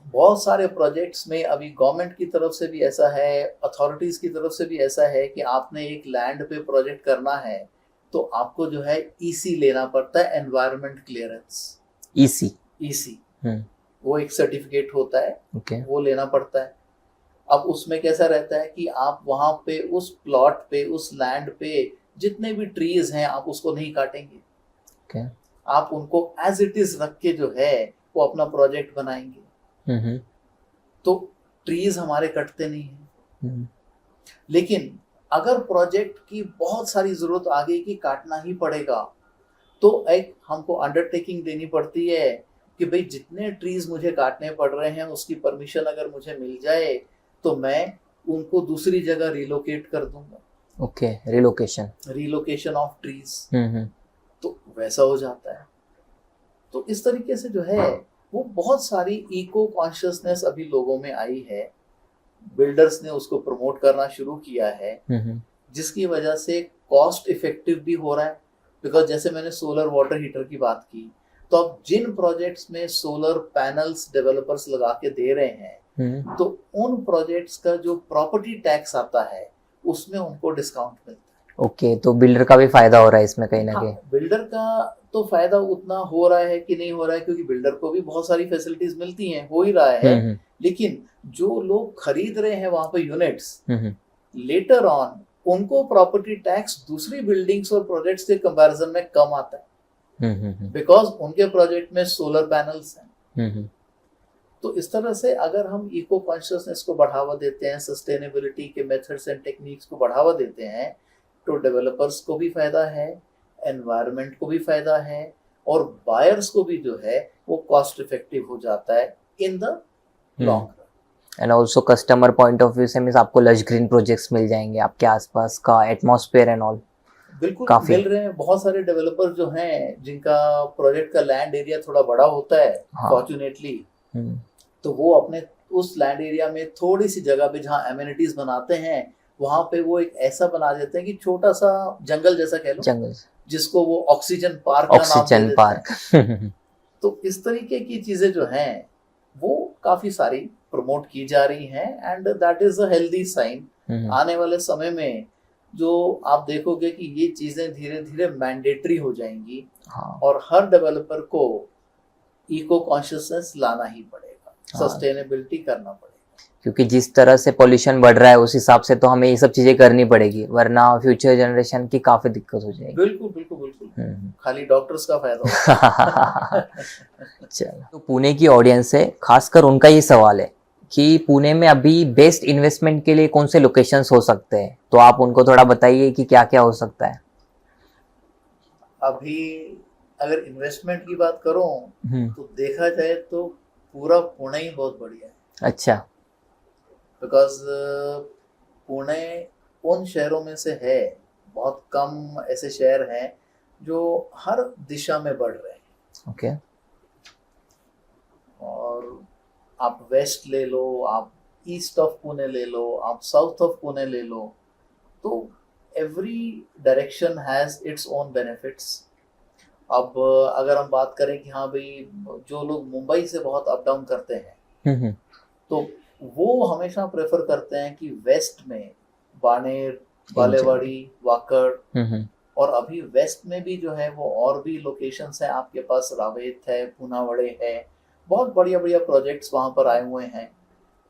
बहुत सारे प्रोजेक्ट्स में अभी गवर्नमेंट की तरफ से भी ऐसा है, अथॉरिटीज की तरफ से भी ऐसा है कि आपने एक लैंड पे प्रोजेक्ट करना है तो आपको जो है ईसी लेना पड़ता है, एनवायरनमेंट क्लियरेंस। ईसी वो एक सर्टिफिकेट होता है, वो लेना पड़ता है। अब उसमें कैसा रहता है कि आप वहां पे उस प्लॉट पे, उस लैंड पे जितने भी ट्रीज हैं आप उसको नहीं काटेंगे। आप उनको एज इट इज रख के जो है वो अपना प्रोजेक्ट बनाएंगे। तो ट्रीज हमारे कटते नहीं हैं। लेकिन अगर प्रोजेक्ट की बहुत सारी जरूरत आ गई कि काटना ही पड़ेगा, तो एक हमको अंडरटेकिंग देनी पड़ती है कि भाई जितने ट्रीज मुझे काटने पड़ रहे हैं उसकी परमिशन अगर मुझे मिल जाए तो मैं उनको दूसरी जगह रिलोकेट कर दूंगा। Okay, relocation of trees. तो वैसा हो जाता है। तो इस तरीके से जो है वो बहुत सारी इको कॉन्शियसनेस अभी लोगों में आई है। बिल्डर्स ने उसको प्रमोट करना शुरू किया है, जिसकी वजह से कॉस्ट इफेक्टिव भी हो रहा है। बिकॉज जैसे मैंने सोलर वाटर हीटर की बात की, तो अब जिन प्रोजेक्ट्स में सोलर पैनल्स डेवलपर्स लगा के दे रहे हैं, तो उन प्रोजेक्ट्स का जो प्रॉपर्टी टैक्स आता है उसमें उनको डिस्काउंट मिलता है। ओके, तो बिल्डर का भी फायदा हो रहा है इसमें कहीं ना कहीं। बिल्डर का तो फायदा उतना हो रहा है कि नहीं हो रहा है, क्योंकि बिल्डर को भी बहुत सारी फैसिलिटीज मिलती हैं, हो ही रहा है। लेकिन जो लोग खरीद रहे हैं वहां पे यूनिट्स, लेटर ऑन उनको प्रॉपर्टी टैक्स दूसरी बिल्डिंग्स और प्रोजेक्ट्स के कंपैरिजन में कम आता है, बिकॉज उनके प्रोजेक्ट में सोलर पैनल्स हैं। तो इस तरह से अगर हम इको कॉन्शियसनेस को बढ़ावा देते हैं, सस्टेनेबिलिटी के मेथड्स एंड टेक्निक्स को बढ़ावा देते हैं, तो डेवलपर्स को भी फायदा है, एनवायरनमेंट को भी फायदा है, और बायर्स को भी जो है वो कॉस्ट इफेक्टिव हो जाता है in the long run. And also customer point of view से मींस आपको लश ग्रीन प्रोजेक्ट्स मिल जाएंगे, आपके आसपास का एटमॉस्फेयर एंड ऑल बिल्कुल मिल रहे हैं। बहुत सारे डेवलपर जो हैं जिनका प्रोजेक्ट का लैंड एरिया थोड़ा बड़ा होता है, फॉर्चुनेटली, तो वो अपने उस लैंड एरिया में थोड़ी सी जगह पे जहाँ एमिनिटीज बनाते हैं वहां पे वो एक ऐसा बना देते हैं कि छोटा सा जंगल जैसा कह लो, जंगल, जिसको वो ऑक्सीजन पार्क का नाम दे देते हैं। तो इस तरीके की चीजें जो हैं वो काफी सारी प्रमोट की जा रही हैं, and that is a healthy sign. आने वाले समय में जो आप देखोगे कि ये चीजें धीरे धीरे मैंडेटरी हो जाएंगी, और हर डेवलपर को इको कॉन्शियसनेस लाना ही पड़ेगा, सस्टेनेबिलिटी करना पड़ेगा। क्योंकि जिस तरह से पॉल्यूशन बढ़ रहा है उस हिसाब से तो हमें ये सब चीजें करनी पड़ेगी, वरना फ्यूचर जनरेशन की काफी दिक्कत हो जाएगी। बिल्कुल बिल्कुल बिल्कुल। खाली डॉक्टर्स का फायदा होगा। चलो, तो पुणे की ऑडियंस है, खासकर उनका ये सवाल है कि पुणे में अभी बेस्ट इन्वेस्टमेंट के लिए कौन से लोकेशंस हो सकते हैं, तो आप उनको थोड़ा बताइए कि क्या क्या हो सकता है। अभी अगर इन्वेस्टमेंट की बात करूं तो देखा जाए तो पूरा पुणे ही बहुत बढ़िया है। अच्छा। बिकॉज पुणे उन शहरों में से है, बहुत कम ऐसे शहर हैं जो हर दिशा में बढ़ रहे हैं। ओके। और आप वेस्ट ले लो, आप ईस्ट ऑफ पुणे ले लो, आप साउथ ऑफ पुणे ले लो, तो every direction has its own benefits. अब अगर हम बात करें कि हाँ भाई, जो लोग मुंबई से बहुत अप डाउन करते हैं, तो वो हमेशा प्रेफर करते हैं कि वेस्ट में बानेर, बालेवाड़ी, वाकड़, और अभी वेस्ट में भी जो है वो और भी लोकेशंस हैं आपके पास, रावेत है, पूनावड़े है, बहुत बढ़िया बढ़िया प्रोजेक्ट्स वहाँ पर आए हुए हैं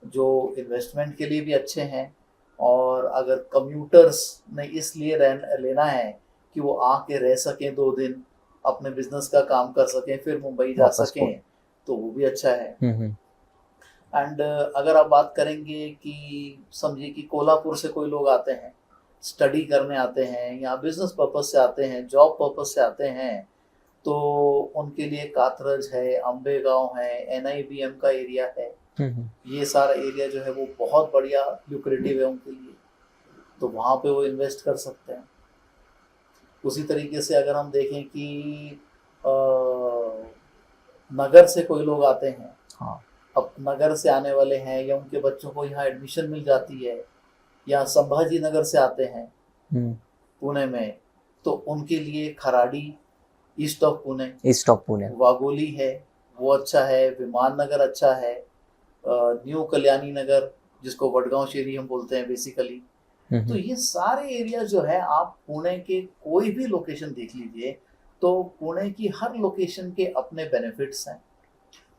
जो इन्वेस्टमेंट के लिए भी अच्छे हैं। और अगर कम्यूटर्स ने इसलिए लेना है कि वो आके रह सकें 2 दिन, अपने बिजनेस का काम कर सकें, फिर मुंबई जा वापस सकें, तो वो भी अच्छा है। एंड अगर आप बात करेंगे कि समझिए कि कोल्हापुर से कोई लोग आते हैं, स्टडी करने आते हैं, या बिजनेस पर्पस से आते हैं, जॉब पर्पस से आते हैं, तो उनके लिए कात्रज है, अम्बेगांव है, NIBM का एरिया है, ये सारा एरिया जो है वो बहुत बढ़िया ल्यूक्रेटिव है उनके लिए, तो वहाँ पे वो इन्वेस्ट कर सकते हैं। उसी तरीके से अगर हम देखें कि नगर से कोई लोग आते हैं, हाँ। अब नगर से आने वाले हैं या उनके बच्चों को यहाँ एडमिशन मिल जाती है, या संभाजी नगर से आते हैं पुणे में, तो उनके लिए खराड़ी, ईस्ट ऑफ पुणे, वाघोली है, वो अच्छा है, विमान नगर अच्छा है, न्यू कल्याणी नगर जिसको वडगांव शेरी हम बोलते हैं बेसिकली। तो ये सारे एरिया जो है, आप पुणे के कोई भी लोकेशन देख लीजिए, तो पुणे की हर लोकेशन के अपने बेनिफिट्स हैं।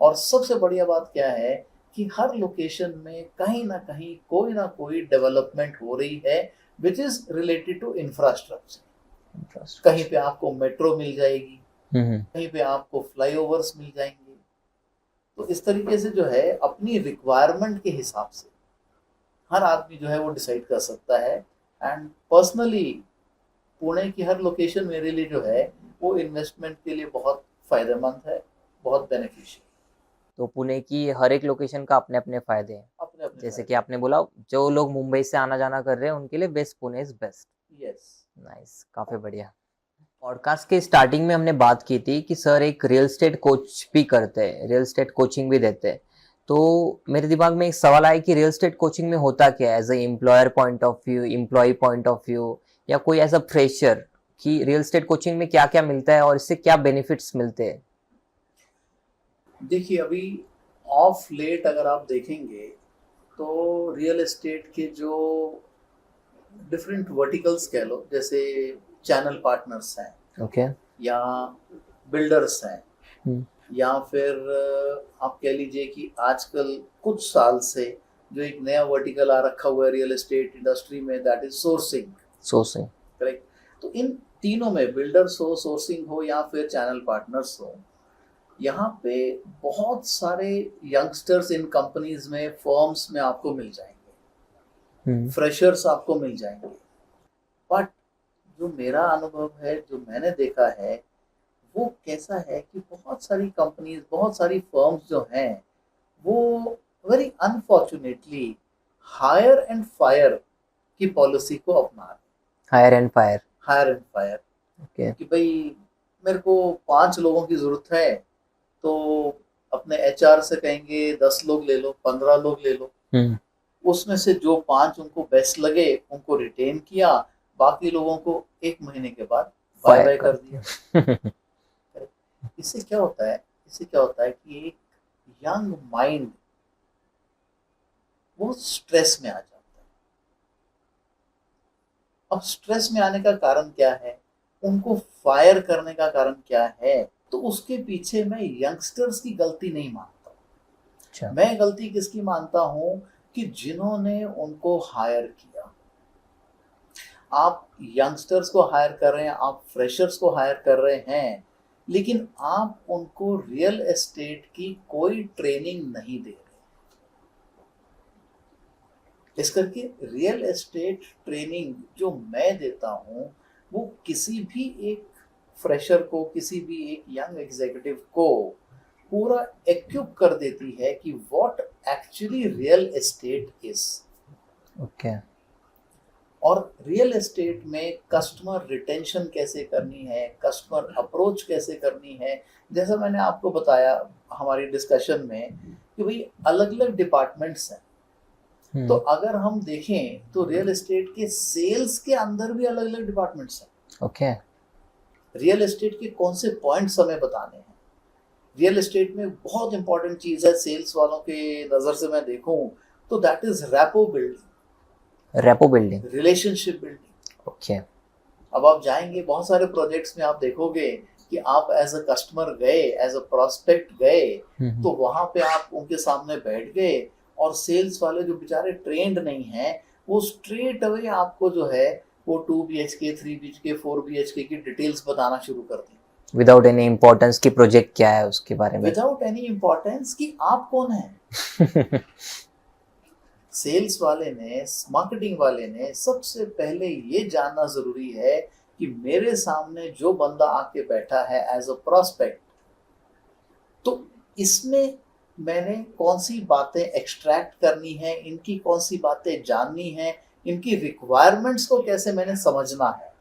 और सबसे बढ़िया बात क्या है कि हर लोकेशन में कहीं ना कोई डेवलपमेंट हो रही है which is related to infrastructure. कहीं पे आपको मेट्रो मिल जाएगी, कहीं पे आपको फ्लाईओवर्स मिल जाएंगे। तो इस तरीके से जो है अपनी रिक्वायरमेंट के हिसाब से हर आदमी जो है वो डिसाइड कर सकता है। एंड पर्सनली पुणे की हर लोकेशन मेरे लिए जो है वो इन्वेस्टमेंट के लिए बहुत फायदेमंद है, बहुत बेनिफिशियल। तो पुणे की हर एक लोकेशन का अपने अपने फायदे हैं। अपने अपने जैसे कि आपने बोला, जो लोग मुंबई से आना जाना कर रहे हैं उनके लिए west Pune is best. Yes, nice, काफी बढ़िया। पॉडकास्ट के स्टार्टिंग में हमने बात की थी कि सर एक रियल एस्टेट कोच भी करते हैं, रियल एस्टेट कोचिंग भी देते हैं। तो मेरे दिमाग में एक सवाल आया कि रियल एस्टेट कोचिंग में होता क्या है, as a employer point of view, employee point of view, या कोई एज अ फ्रेशर, कि रियल एस्टेट कोचिंग में क्या क्या मिलता है और इससे क्या बेनिफिट्स मिलते हैं। देखिए अभी ऑफ लेट अगर आप देखेंगे तो रियल एस्टेट के जो डिफरेंट वर्टिकल्स कह लो, जैसे चैनल पार्टनर्स हैं, ओके, या बिल्डर्स हैं, या फिर आप कह लीजिए कि आजकल कुछ साल से जो एक नया वर्टिकल आ रखा हुआ है रियल एस्टेट इंडस्ट्री में, दैट इज सोर्सिंग। करेक्ट। तो इन तीनों में, बिल्डर्स हो, सोर्सिंग हो, या फिर चैनल पार्टनर्स हो, यहाँ पे बहुत सारे यंगस्टर्स इन कंपनीज में, फर्म्स में आपको मिल जाएंगे, फ्रेशर्स आपको मिल जाएंगे। बट जो मेरा अनुभव है, जो मैंने देखा है, वो कैसा है कि बहुत सारी कंपनीज, बहुत सारी फर्म्स जो हैं, वो very unfortunately hire and fire की पॉलिसी को अपना रहे। Hire and fire okay. कि भाई मेरे को 5 लोगों की जरूरत है, तो अपने HR से कहेंगे 10 लोग ले लो, 15 लोग ले लो, उसमें से जो 5 उनको बेस्ट लगे उनको रिटेन किया, बाकी लोगों को 1 महीने के बाद बाय बाय कर दिया। इससे क्या होता है कि एक यंग माइंड वो स्ट्रेस में आ जाता है। अब स्ट्रेस में आने का कारण क्या है, उनको फायर करने का कारण क्या है, तो उसके पीछे मैं यंगस्टर्स की गलती नहीं मानता। अच्छा। मैं गलती किसकी मानता हूं कि जिन्होंने उनको हायर किया। आप यंगस्टर्स को हायर कर रहे हैं, आप फ्रेशर्स को हायर कर रहे हैं, लेकिन आप उनको रियल एस्टेट की कोई ट्रेनिंग नहीं दे रहे। इस करके रियल एस्टेट ट्रेनिंग जो मैं देता हूं, वो किसी भी एक फ्रेशर को, किसी भी एक यंग एग्जीक्यूटिव को पूरा इक्विप कर देती है कि what actually real estate is. Okay. और रियल एस्टेट में कस्टमर रिटेंशन कैसे करनी है, कस्टमर अप्रोच कैसे करनी है, जैसा मैंने आपको बताया हमारी डिस्कशन में कि भाई अलग अलग डिपार्टमेंट्स हैं। तो अगर हम देखें तो रियल एस्टेट के सेल्स के अंदर भी अलग अलग डिपार्टमेंट्स हैं। ओके। रियल एस्टेट के कौन से पॉइंट्स हमें बताने हैं। रियल एस्टेट में बहुत इंपॉर्टेंट चीज है सेल्स वालों के नजर से मैं देखूं तो that is rapport building, rapport building, relationship building. Okay. अब आप जाएंगे बहुत सारे प्रोजेक्ट्स में आप देखोगे कि आप एज अ कस्टमर गए, एज अ प्रोस्पेक्ट गए, तो वहां पे आप उनके सामने बैठ गए और सेल्स वाले जो बेचारे ट्रेंड नहीं हैं वो स्ट्रेट अवे आपको जो है वो 2 BHK, 3 BHK, 4 BHK की डिटेल्स बताना शुरू कर दी, विदाउट एनी इम्पोर्टेंस की प्रोजेक्ट क्या है उसके बारे में, विदाउट एनी इम्पोर्टेंस कि आप कौन है। सेल्स वाले ने, मार्केटिंग वाले ने सबसे पहले ये जानना जरूरी है कि मेरे सामने जो बंदा आके बैठा है एज अ प्रोस्पेक्ट, तो इसमें मैंने कौन सी बातें एक्सट्रैक्ट करनी है, इनकी कौन सी बातें जाननी है, इनकी रिक्वायरमेंट्स को कैसे मैंने समझना है।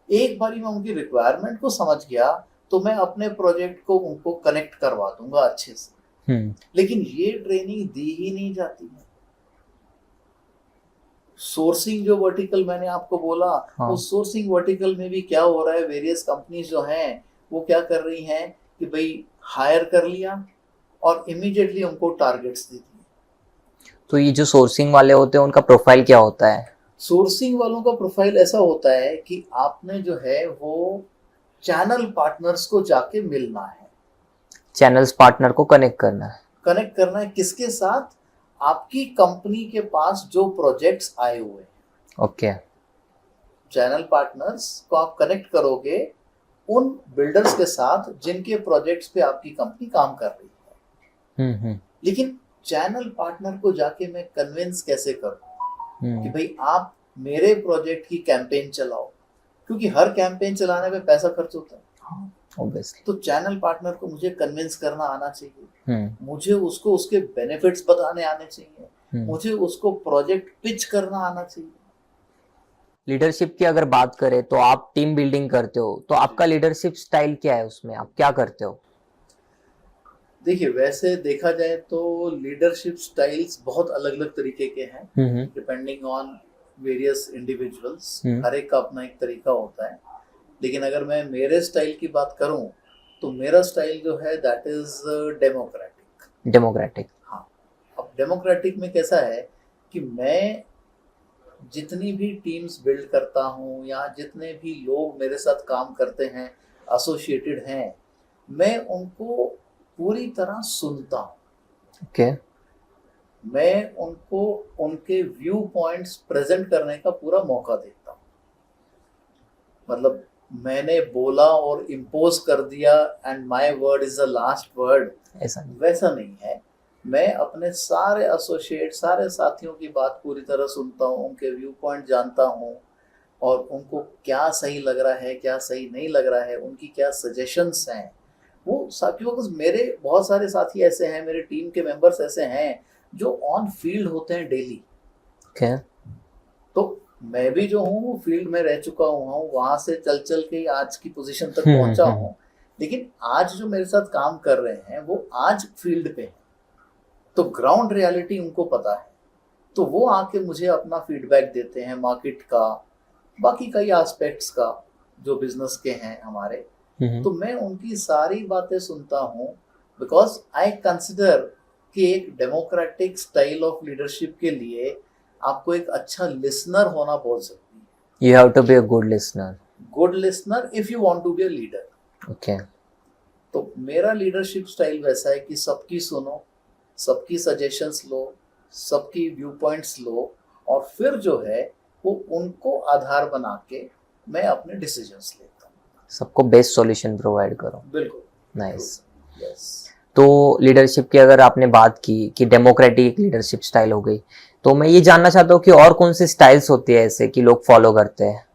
एक बारी मैं उनकी रिक्वायरमेंट को समझ गया तो मैं अपने प्रोजेक्ट को उनको कनेक्ट करवा दूंगा अच्छे से। लेकिन ये ट्रेनिंग दी ही नहीं जाती है। सोर्सिंग जो वर्टिकल मैंने आपको बोला, हाँ। उस सोर्सिंग वर्टिकल में भी क्या हो रहा है, वेरियस कंपनीज जो हैं वो क्या कर रही हैं कि भाई हायर कर लिया और इमीडिएटली उनको टारगेट्स दे दिए। तो ये जो सोर्सिंग वाले होते हैं उनका प्रोफाइल क्या होता है? सोर्सिंग वालों का प्रोफाइल ऐसा होता है कि आपने जो है वो चैनल पार्टनर्स को जाके मिलना है, चैनल्स पार्टनर को कनेक्ट करना है। कनेक्ट करना है किसके साथ, आपकी कंपनी के पास जो प्रोजेक्ट्स आए हुए हैं। ओके। चैनल पार्टनर्स को आप कनेक्ट करोगे उन बिल्डर्स के साथ जिनके प्रोजेक्ट्स पे आपकी कंपनी काम कर रही है। लेकिन चैनल पार्टनर को जाके मैं कन्विंस कैसे करूं कि भाई आप मेरे प्रोजेक्ट की कैंपेन चलाओ, क्योंकि हर कैंपेन चलाने में पैसा खर्च होता है। Obviously. तो चैनल पार्टनर को मुझे कन्विंस करना आना चाहिए, मुझे उसको उसके बेनिफिट्स बताने आने चाहिए, मुझे उसको प्रोजेक्ट पिच करना आना चाहिए। लीडरशिप की अगर बात करें तो आप टीम बिल्डिंग करते हो, तो आपका लीडरशिप स्टाइल क्या है, उसमें आप क्या करते हो? देखिए वैसे देखा जाए तो लीडरशिप स्टाइल्स बहुत अलग अलग तरीके के हैं, डिपेंडिंग ऑन वेरियस इंडिविजुअल्स। हर एक का अपना एक तरीका होता है। लेकिन अगर मैं मेरे स्टाइल की बात करूं तो मेरा स्टाइल जो है दैट इज डेमोक्रेटिक। डेमोक्रेटिक, हाँ। अब डेमोक्रेटिक में कैसा है कि मैं जितनी भी टीम्स बिल्ड करता हूँ या जितने भी लोग मेरे साथ काम करते हैं, एसोसिएटेड हैं, मैं उनको पूरी तरह सुनता हूँ। ओके। मैं उनको उनके व्यू पॉइंट्स प्रेजेंट करने का पूरा मौका देता हूँ। मतलब मैंने बोला और इम्पोज कर दिया and my word is the last word, वैसा नहीं है। मैं अपने सारे एसोसिएट, सारे साथियों की बात पूरी तरह सुनता हूँ, उनके व्यू पॉइंट जानता हूँ और उनको क्या सही लग रहा है, क्या सही नहीं लग रहा है, उनकी क्या सजेशंस हैं। वो साथियों को, मेरे बहुत सारे साथी ऐसे हैं, मेरे टीम के मेंबर्स ऐसे हैं जो ऑन फील्ड होते हैं डेली। okay. तो मैं भी जो हूँ वो फील्ड में रह चुका हूँ, वहां से चल चल के आज की पोजीशन तक पहुंचा हूँ। लेकिन आज जो मेरे साथ काम कर रहे हैं वो आज फील्ड पे हैं, तो ग्राउंड रियलिटी उनको पता है। तो वो आके मुझे अपना फीडबैक देते हैं मार्केट का, बाकी कई एस्पेक्ट्स का जो बिजनेस के हैं हमारे। तो मैं उनकी सारी बातें सुनता हूँ, बिकॉज आई कंसिडर कि एक डेमोक्रेटिक स्टाइल ऑफ लीडरशिप के लिए आपको एक अच्छा लिसनर होना बहुत जरूरी है। You have to be a good listener. Good listener if you want to be a leader. Okay. तो मेरा लीडरशिप स्टाइल वैसा है कि सबकी सुनो, सबकी सजेशंस लो, सबकी व्यू पॉइंट्स लो और फिर जो है वो उनको आधार बना के मैं अपने डिसीजंस लेता हूँ। सबको बेस्ट सॉल्यूशन प्रोवाइड करो। बिल्कुल। नाइस। यस। तो लीडरशिप की अगर आपने बात की कि डेमोक्रेटिक लीडरशिप स्टाइल हो गई, तो मैं ये जानना चाहता हूँ कि और कौन सी स्टाइल्स होती है ऐसे कि लोग फॉलो करते हैं?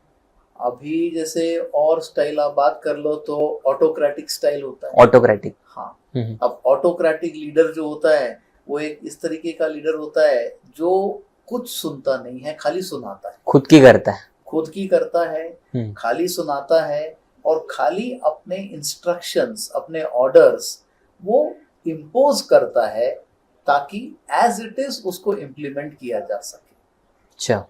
अभी जैसे और स्टाइल आप बात कर लो तो ऑटोक्रेटिक स्टाइल होता है। ऑटोक्रेटिक, हाँ। अब ऑटोक्रेटिक लीडर जो होता है वो एक इस तरीके का लीडर होता है जो कुछ सुनता नहीं है, खाली सुनाता है, खुद की करता है। खुद की करता है, खाली सुनाता है और खाली अपने इंस्ट्रक्शंस, अपने ऑर्डर्स वो इम्पोज करता है ताकि एज इट इज उसको इम्प्लीमेंट किया जा सके। अच्छा।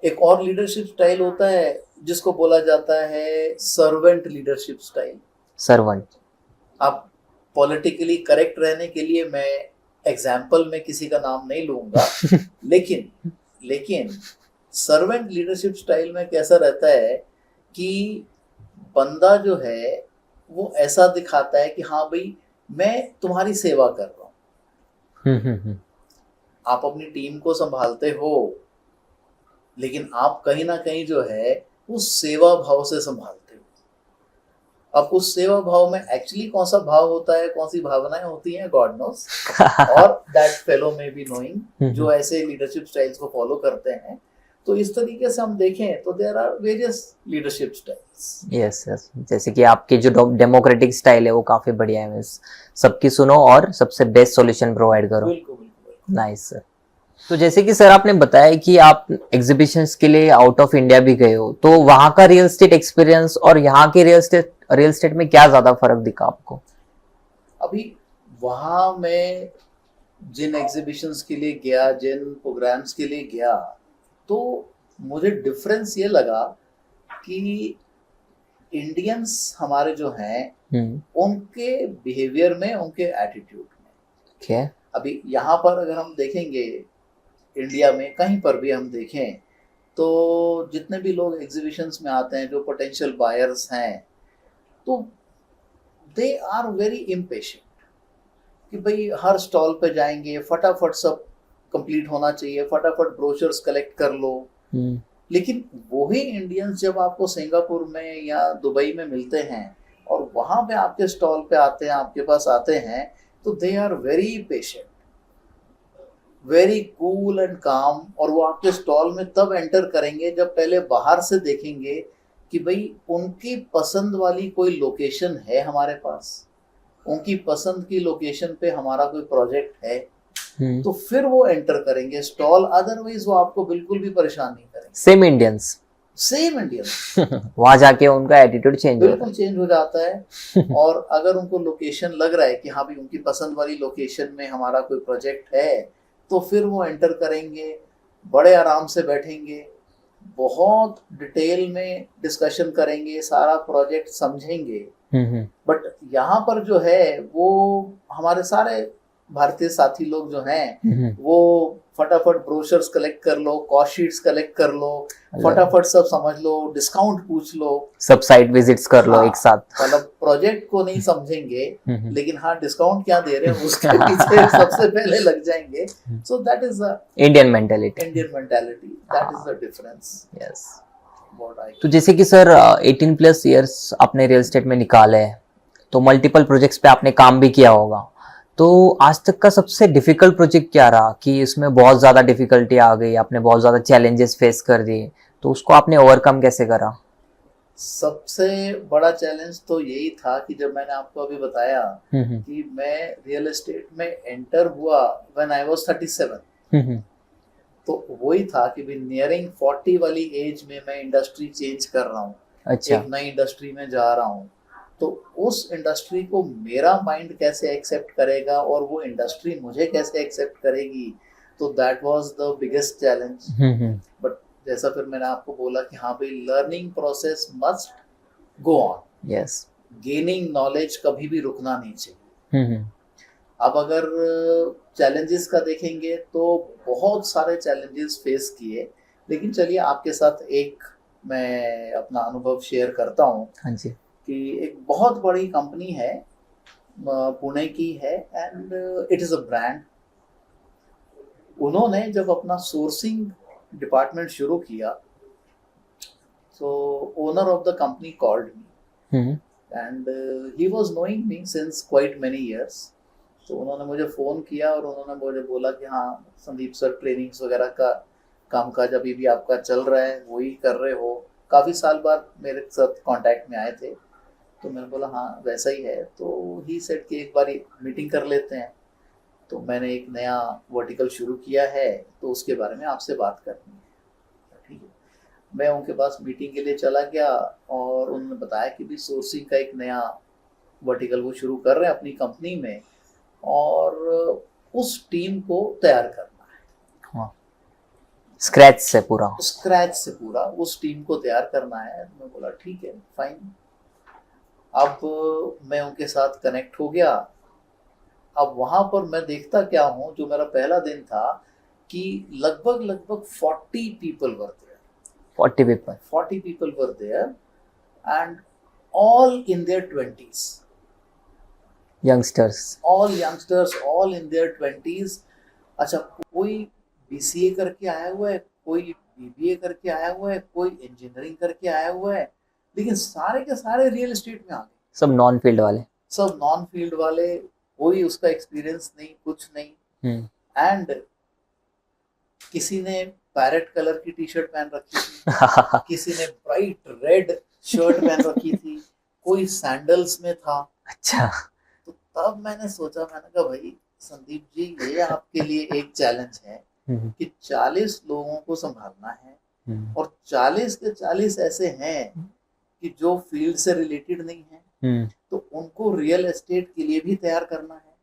एक और लीडरशिप स्टाइल होता है जिसको बोला जाता है सर्वेंट लीडरशिप स्टाइल। सर्वेंट। अब पॉलिटिकली करेक्ट रहने के लिए मैं एग्जाम्पल में किसी का नाम नहीं लूंगा, लेकिन सर्वेंट लीडरशिप स्टाइल में कैसा रहता है कि बंदा जो है वो ऐसा दिखाता है कि हाँ भाई मैं तुम्हारी सेवा कर रहा हूँ। आप अपनी टीम को संभालते हो, लेकिन आप कहीं ना कहीं जो है उस सेवा भाव से संभालते हो। अब उस सेवा भाव में एक्चुअली कौन सा भाव होता है, कौन सी भावनाएं होती हैं, गॉड नोस, और दैट फेलो में बी नोइंग, जो ऐसे लीडरशिप स्टाइल्स को फॉलो करते हैं। तो इस तरीके से हम देखें तो there are various leadership styles. Yes yes, जैसे कि आपकी जो डेमोक्रेटिक स्टाइल है वो काफी बढ़िया है, सबकी सुनो और सबसे बेस्ट सॉल्यूशन प्रोवाइड करो। बिल्कुल बिल्कुल। Nice sir. तो जैसे कि सर आपने बताया कि आप एग्जीबिशंस के लिए आउट ऑफ इंडिया भी गए हो, तो वहाँ का रियल एस्टेट एक्सपीरियंस और यहाँ के रियल एस्टेट में क्या ज्यादा फर्क दिखा आपको? अभी वहाँ मैं जिन एग्जीबिशंस के लिए गया, जिन प्रोग्राम्स के लिए गया, तो मुझे डिफरेंस ये लगा कि इंडियंस हमारे जो हैं उनके बिहेवियर में, उनके एटीट्यूड में। okay. अभी यहाँ पर अगर हम देखेंगे, इंडिया में कहीं पर भी हम देखें, तो जितने भी लोग एग्जीबिशंस में आते हैं, जो पोटेंशियल बायर्स हैं, तो दे आर वेरी इम्पेशेंट कि भाई हर स्टॉल पे जाएंगे, फटाफट सब कंप्लीट होना चाहिए, फटाफट ब्रोशर्स कलेक्ट कर लो। लेकिन वही इंडियंस जब आपको सिंगापुर में या दुबई में मिलते हैं और वहां पे आपके स्टॉल पे आते हैं, आपके पास आते हैं, तो they are very patient, very cool and calm. और वो आपके स्टॉल में तब एंटर करेंगे जब पहले बाहर से देखेंगे कि भाई उनकी पसंद वाली कोई लोकेशन है हमारे पास, उनकी पसंद की लोकेशन पे हमारा कोई प्रोजेक्ट है, तो फिर वो एंटर करेंगे स्टॉल। अदरवाइज वो आपको बिल्कुल भी परेशान नहीं करेंगे। सेम इंडियंस वहां जाके उनका एटीट्यूड बिल्कुल चेंज हो जाता है। और अगर उनको लोकेशन लग रहा है कि हाँ भाई उनकी पसंद वाली लोकेशन में हमारा कोई प्रोजेक्ट है, तो फिर वो एंटर करेंगे, बड़े आराम से बैठेंगे, बहुत डिटेल में डिस्कशन करेंगे, सारा प्रोजेक्ट समझेंगे। बट यहाँ पर जो है वो हमारे सारे भारतीय साथी लोग जो हैं वो फटाफट ब्रोशर्स कलेक्ट कर लो, कॉस्ट शीट्स कलेक्ट कर लो, फटाफट सब समझ लो, डिस्काउंट पूछ लो, सब साइट विजिट्स कर लो एक साथ। मतलब प्रोजेक्ट को नहीं समझेंगे, लेकिन हाँ डिस्काउंट क्या दे रहे हैं उसके पीछे सबसे पहले लग जाएंगे। So that is the Indian mentality, that is the difference. Yes. तो जैसे कि सर 18 प्लस ईयर्स आपने रियल एस्टेट में निकाले हैं, तो मल्टीपल प्रोजेक्ट्स पे आपने काम भी किया होगा, तो आज तक का सबसे डिफिकल्ट प्रोजेक्ट क्या रहा कि इसमें बहुत ज़्यादा डिफिकल्टी आ गई, आपने बहुत ज़्यादा चैलेंजेस फेस कर दिए, तो उसको आपने ओवरकम कैसे करा? सबसे बड़ा चैलेंज तो यही था कि जब मैंने आपको अभी बताया कि मैं रियल एस्टेट में एंटर हुआ व्हेन आई वाज 37, तो वही था कि भी नियरिंग 40 वाली एज में मैं इंडस्ट्री चेंज कर रहा हूँ। अच्छा। एक नई इंडस्ट्री में जा रहा हूँ, तो उस इंडस्ट्री को मेरा माइंड कैसे एक्सेप्ट करेगा और वो इंडस्ट्री मुझे कैसे एक्सेप्ट करेगी, तो that was the biggest challenge. But जैसा फिर मैंने आपको बोला कि हाँ भाई learning process must go on. Yes. Gaining knowledge कभी भी रुकना नहीं चाहिए। अब अगर चैलेंजेस का देखेंगे तो बहुत सारे चैलेंजेस फेस किए, लेकिन चलिए आपके साथ एक मैं अपना अनुभव शेयर करता हूँ। हाँ जी। कि एक बहुत बड़ी कंपनी है, पुणे की है, and it is a brand. उन्होंने जब अपना सोर्सिंग डिपार्टमेंट शुरू किया, so owner of the company called me and he was knowing me since quite many years। तो उन्होंने मुझे फ़ोन किया और उन्होंने मुझे बोला कि हाँ संदीप सर, ट्रेनिंग्स वगैरह का कामकाज अभी भी आपका चल रहा है, वही कर रहे हो? काफ़ी साल बाद मेरे साथ कांटेक्ट में आए थे, तो मैंने बोला हाँ वैसा ही है। तो ही सेड कि एक बार मीटिंग कर लेते हैं। तो मैंने एक नया वर्टिकल शुरू किया है, तो उसके बारे में आपसे बात करनी है। ठीक है, मैं उनके पास मीटिंग के लिए चला गया और उन्होंने बताया कि भी सोर्सिंग का एक नया वर्टिकल वो शुरू कर रहे हैं अपनी कंपनी में, और उस टीम को तैयार करना है। स्क्रैच से पूरा उस टीम को तैयार करना है। मैं बोला ठीक है, फाइन। अब मैं उनके साथ कनेक्ट हो गया। अब वहां पर मैं देखता क्या हूँ, जो मेरा पहला दिन था, कि लगभग 40 people were there 40 people were there, and all in their 20s, youngsters. all in their 20s। अच्छा, कोई बीसीए करके आया हुआ है, कोई बीबीए करके आया हुआ है, कोई इंजीनियरिंग करके आया हुआ है, लेकिन सारे के सारे रियल एस्टेट में आ गए। सब नॉन फील्ड वाले, कोई उसका एक्सपीरियंस नहीं, कुछ नहीं। एंड किसी ने पैरेट कलर की टी शर्ट पहन रखी थी, किसी ने ब्राइट रेड शर्ट पहन रखी थी, कोई सैंडल्स में था। अच्छा। तो तब मैंने सोचा, मैंने कहा भाई संदीप जी, ये आपके लिए एक चैलेंज है कि 40 लोगों को संभालना है, और 40 के 40 ऐसे हैं कि जो फील्ड से रिलेटेड नहीं है, तो उनको रियल एस्टेट के लिए भी तैयार करना है,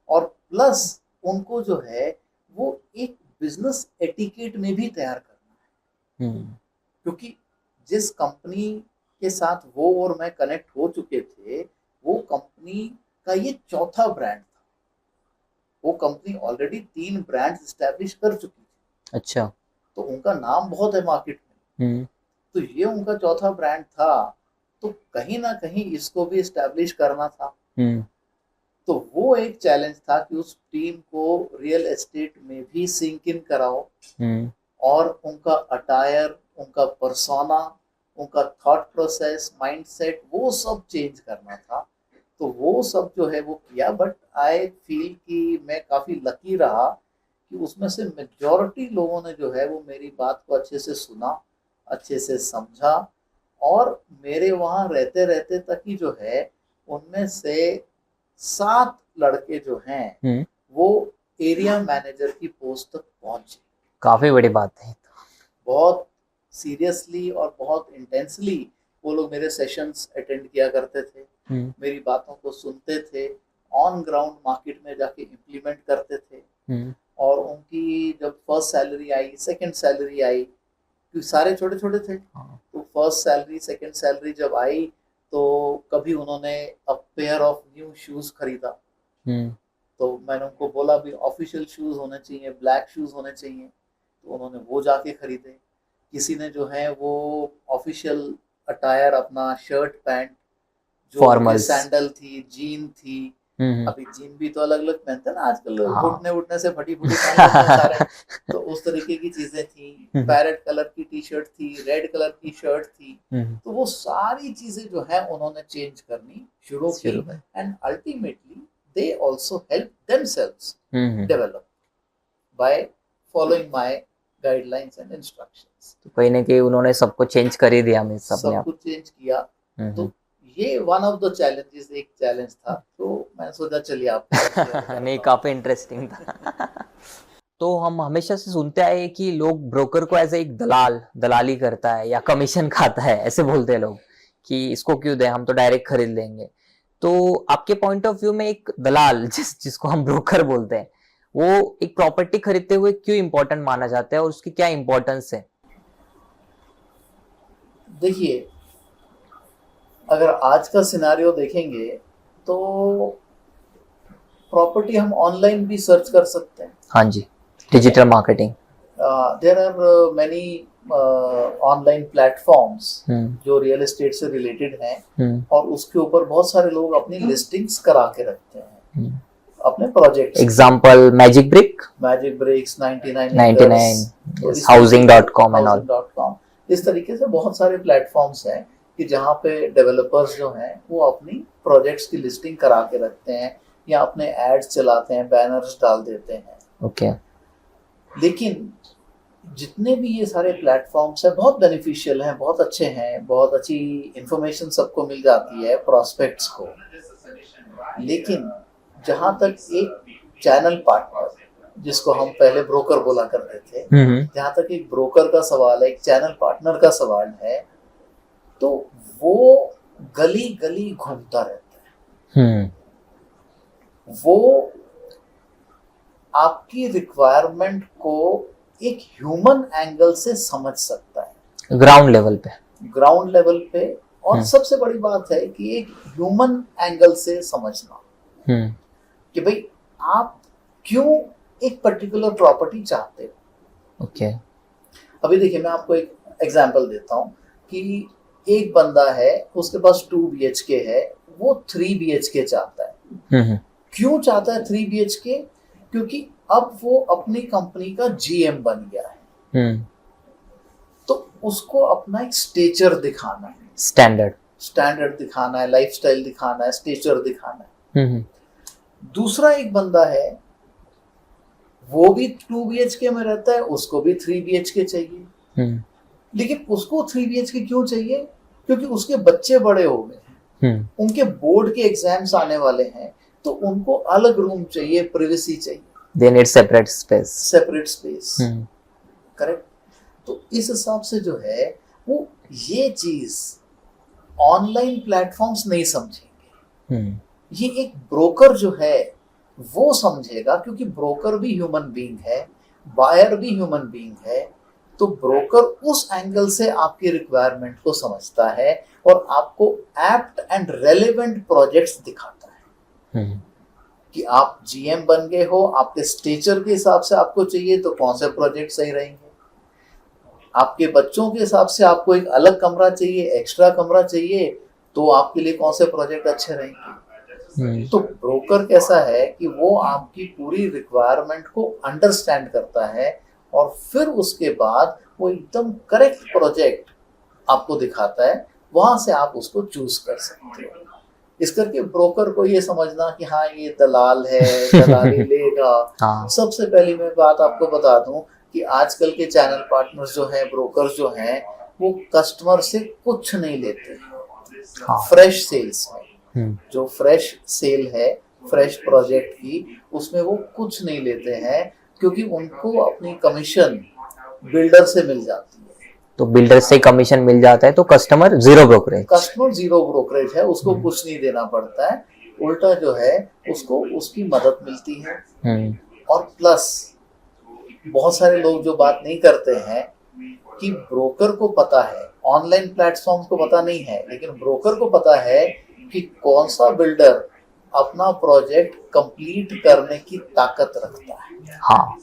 और प्लस उनको जो है वो एक बिजनेस एटिकेट में भी तैयार करना है। क्योंकि जिस कंपनी के साथ वो और मैं कनेक्ट हो चुके थे, वो कंपनी का ये चौथा ब्रांड था। वो कंपनी ऑलरेडी 3 ब्रांड एस्टैब्लिश कर चुकी थी। अच्छा। तो उनका नाम बहुत है मार्केट में। तो ये उनका चौथा ब्रांड था, तो कहीं ना कहीं इसको भी एस्टैब्लिश करना था। तो वो एक चैलेंज था कि उस टीम को रियल एस्टेट में भी सिंक इन कराओ, और उनका अटायर, उनका पर्सोना, उनका थॉट प्रोसेस, माइंडसेट, वो सब चेंज करना था। तो वो सब जो है वो किया। बट आई फील कि मैं काफ़ी लकी रहा कि उसमें से मेजॉरिटी लोगों ने जो है वो मेरी बात को अच्छे से सुना, अच्छे से समझा, और मेरे वहाँ रहते रहते तक ही जो है उनमें से 7 लड़के जो हैं वो एरिया मैनेजर की पोस्ट तक पहुंचे। काफी बड़ी बात है। बहुत सीरियसली और बहुत इंटेंसली वो लोग मेरे सेशंस अटेंड किया करते थे, मेरी बातों को सुनते थे, ऑन ग्राउंड मार्केट में जाके इम्प्लीमेंट करते थे। और उनकी जब फर्स्ट सैलरी आई, सेकंड सैलरी आई, क्योंकि सारे छोटे छोटे थे, तो फर्स्ट सैलरी, सेकंड सैलरी जब आई, तो कभी उन्होंने a pair of new shoes खरीदा। तो मैंने उनको बोला भी ऑफिशियल शूज होने चाहिए, ब्लैक शूज होने चाहिए, तो उन्होंने वो जाके खरीदे। किसी ने जो है वो ऑफिशियल अटायर, अपना शर्ट पैंट, जो सैंडल थी, जीन थी, अभी जीन भी तो अलग अलग पहनते हैं ना आजकल, घुटने उठने से फटी फटी सारे, तो उस तरीके की चीजें थी। पैरेट कलर की टी शर्ट थी, रेड कलर की शर्ट थी, तो वो सारी चीजें जो है उन्होंने चेंज करनी शुरू की। And ultimately they also help themselves develop by following my guidelines and instructions. तो कहीं ना कहीं उन्होंने सबको चेंज कर ही दिया। सब कुछ चेंज किया। तो ये वन ऑफ द चैलेंजेस, एक चैलेंज था, तो मैंने सोचा चलिए आपको नहीं, काफी इंटरेस्टिंग था। तो हम हमेशा से सुनते आए कि लोग ब्रोकर को एज एक दलाली करता है या कमीशन खाता है, ऐसे बोलते हैं लोग कि इसको क्यों दे, हम तो डायरेक्ट खरीद लेंगे। तो आपके पॉइंट ऑफ व्यू में एक दलाल, जिसको हम ब्रोकर बोलते हैं, वो एक प्रॉपर्टी खरीदते हुए क्यों इंपॉर्टेंट माना जाता है और उसकी क्या इंपॉर्टेंस है? देखिए, अगर आज का सिनारियो देखेंगे तो प्रॉपर्टी हम ऑनलाइन भी सर्च कर सकते हैं। हाँ जी, digital marketing. There are many online platforms जो रियल एस्टेट से रिलेटेड हैं, और उसके ऊपर बहुत सारे लोग अपनी लिस्टिंग्स करा के रखते हैं अपने project. Example magic bricks, 99 housing.com and all. इस तरीके से बहुत सारे प्लेटफॉर्म्स हैं कि जहाँ पे डेवलपर्स जो हैं वो अपनी प्रोजेक्ट्स की लिस्टिंग करा के रखते हैं, या अपने एड्स चलाते हैं, बैनर्स डाल देते हैं। ओके। लेकिन जितने भी ये सारे प्लेटफॉर्म्स हैं बहुत बेनिफिशियल हैं, बहुत अच्छे हैं, बहुत अच्छी इंफॉर्मेशन सबको मिल जाती है, प्रॉस्पेक्ट्स को। लेकिन जहाँ तक एक चैनल पार्टनर, जिसको हम पहले ब्रोकर बोला करते थे, जहां तक एक ब्रोकर का सवाल है, एक चैनल पार्टनर का सवाल है, तो वो गली गली घूमता रहता है। वो आपकी रिक्वायरमेंट को एक ह्यूमन एंगल से समझ सकता है, ग्राउंड लेवल पे। और सबसे बड़ी बात है कि एक ह्यूमन एंगल से समझना कि भाई आप क्यों एक पर्टिकुलर प्रॉपर्टी चाहते हो। ओके। अभी देखिए, मैं आपको एक एग्जांपल देता हूँ कि एक बंदा है, उसके पास 2 BHK है, वो 3 BHK चाहता है। क्यों चाहता है 3 BHK? क्योंकि अब वो अपनी कंपनी का GM बन गया है, तो उसको अपना एक स्टेचर दिखाना है, स्टैंडर्ड दिखाना है, लाइफस्टाइल दिखाना है, स्टेचर दिखाना है। दूसरा एक बंदा है, वो भी 2 BHK में रहता है, उसको भी 3 BHK चाहिए। लेकिन उसको 3 BHK क्यों चाहिए? क्योंकि उसके बच्चे बड़े हो गए हैं, उनके बोर्ड के एग्जाम्स आने वाले हैं, तो उनको अलग रूम चाहिए, प्राइवेसी चाहिए। They need separate space. Correct. तो इस हिसाब से जो है, वो ये चीज ऑनलाइन प्लेटफॉर्म्स नहीं समझेंगे। ये एक ब्रोकर जो है वो समझेगा, क्योंकि ब्रोकर भी ह्यूमन बीइंग है, बायर भी ह्यूमन बीइंग है। तो ब्रोकर उस एंगल से आपकी रिक्वायरमेंट को समझता है और आपको एप्ट एंड रेलेवेंट प्रोजेक्ट्स दिखाता है कि आप GM बन गए हो, आपके स्टेचर के हिसाब से आपको चाहिए तो कौन से प्रोजेक्ट सही रहेंगे, आपके बच्चों के हिसाब से आपको एक अलग कमरा चाहिए, एक्स्ट्रा कमरा चाहिए, तो आपके लिए कौन से प्रोजेक्ट अच्छे रहेंगे। तो ब्रोकर कैसा है कि वो आपकी पूरी रिक्वायरमेंट को अंडरस्टैंड करता है और फिर उसके बाद वो एकदम करेक्ट प्रोजेक्ट आपको दिखाता है, वहां से आप उसको चूज कर सकते हो। इस करके ब्रोकर को ये समझना कि हाँ ये दलाल है, दलाली लेगा। सबसे पहली मैं बात आपको बता दूं कि आजकल के चैनल पार्टनर्स जो हैं, ब्रोकर जो हैं, वो कस्टमर से कुछ नहीं लेते। फ्रेश सेल्स में जो फ्रेश सेल है, फ्रेश प्रोजेक्ट की, उसमें वो कुछ नहीं लेते हैं, क्योंकि उनको अपनी कमीशन बिल्डर से मिल जाती है। तो बिल्डर से कमीशन मिल जाता है, तो कस्टमर जीरो ब्रोकरेज है, उसको कुछ नहीं देना पड़ता है। उल्टा जो है उसको उसकी मदद मिलती है। और प्लस बहुत सारे लोग जो बात नहीं करते हैं कि ब्रोकर को पता है, ऑनलाइन प्लेटफॉर्म को पता नहीं है, लेकिन ब्रोकर को पता है कि कौन सा बिल्डर अपना प्रोजेक्ट कंप्लीट करने की ताकत रखता है। हाँ,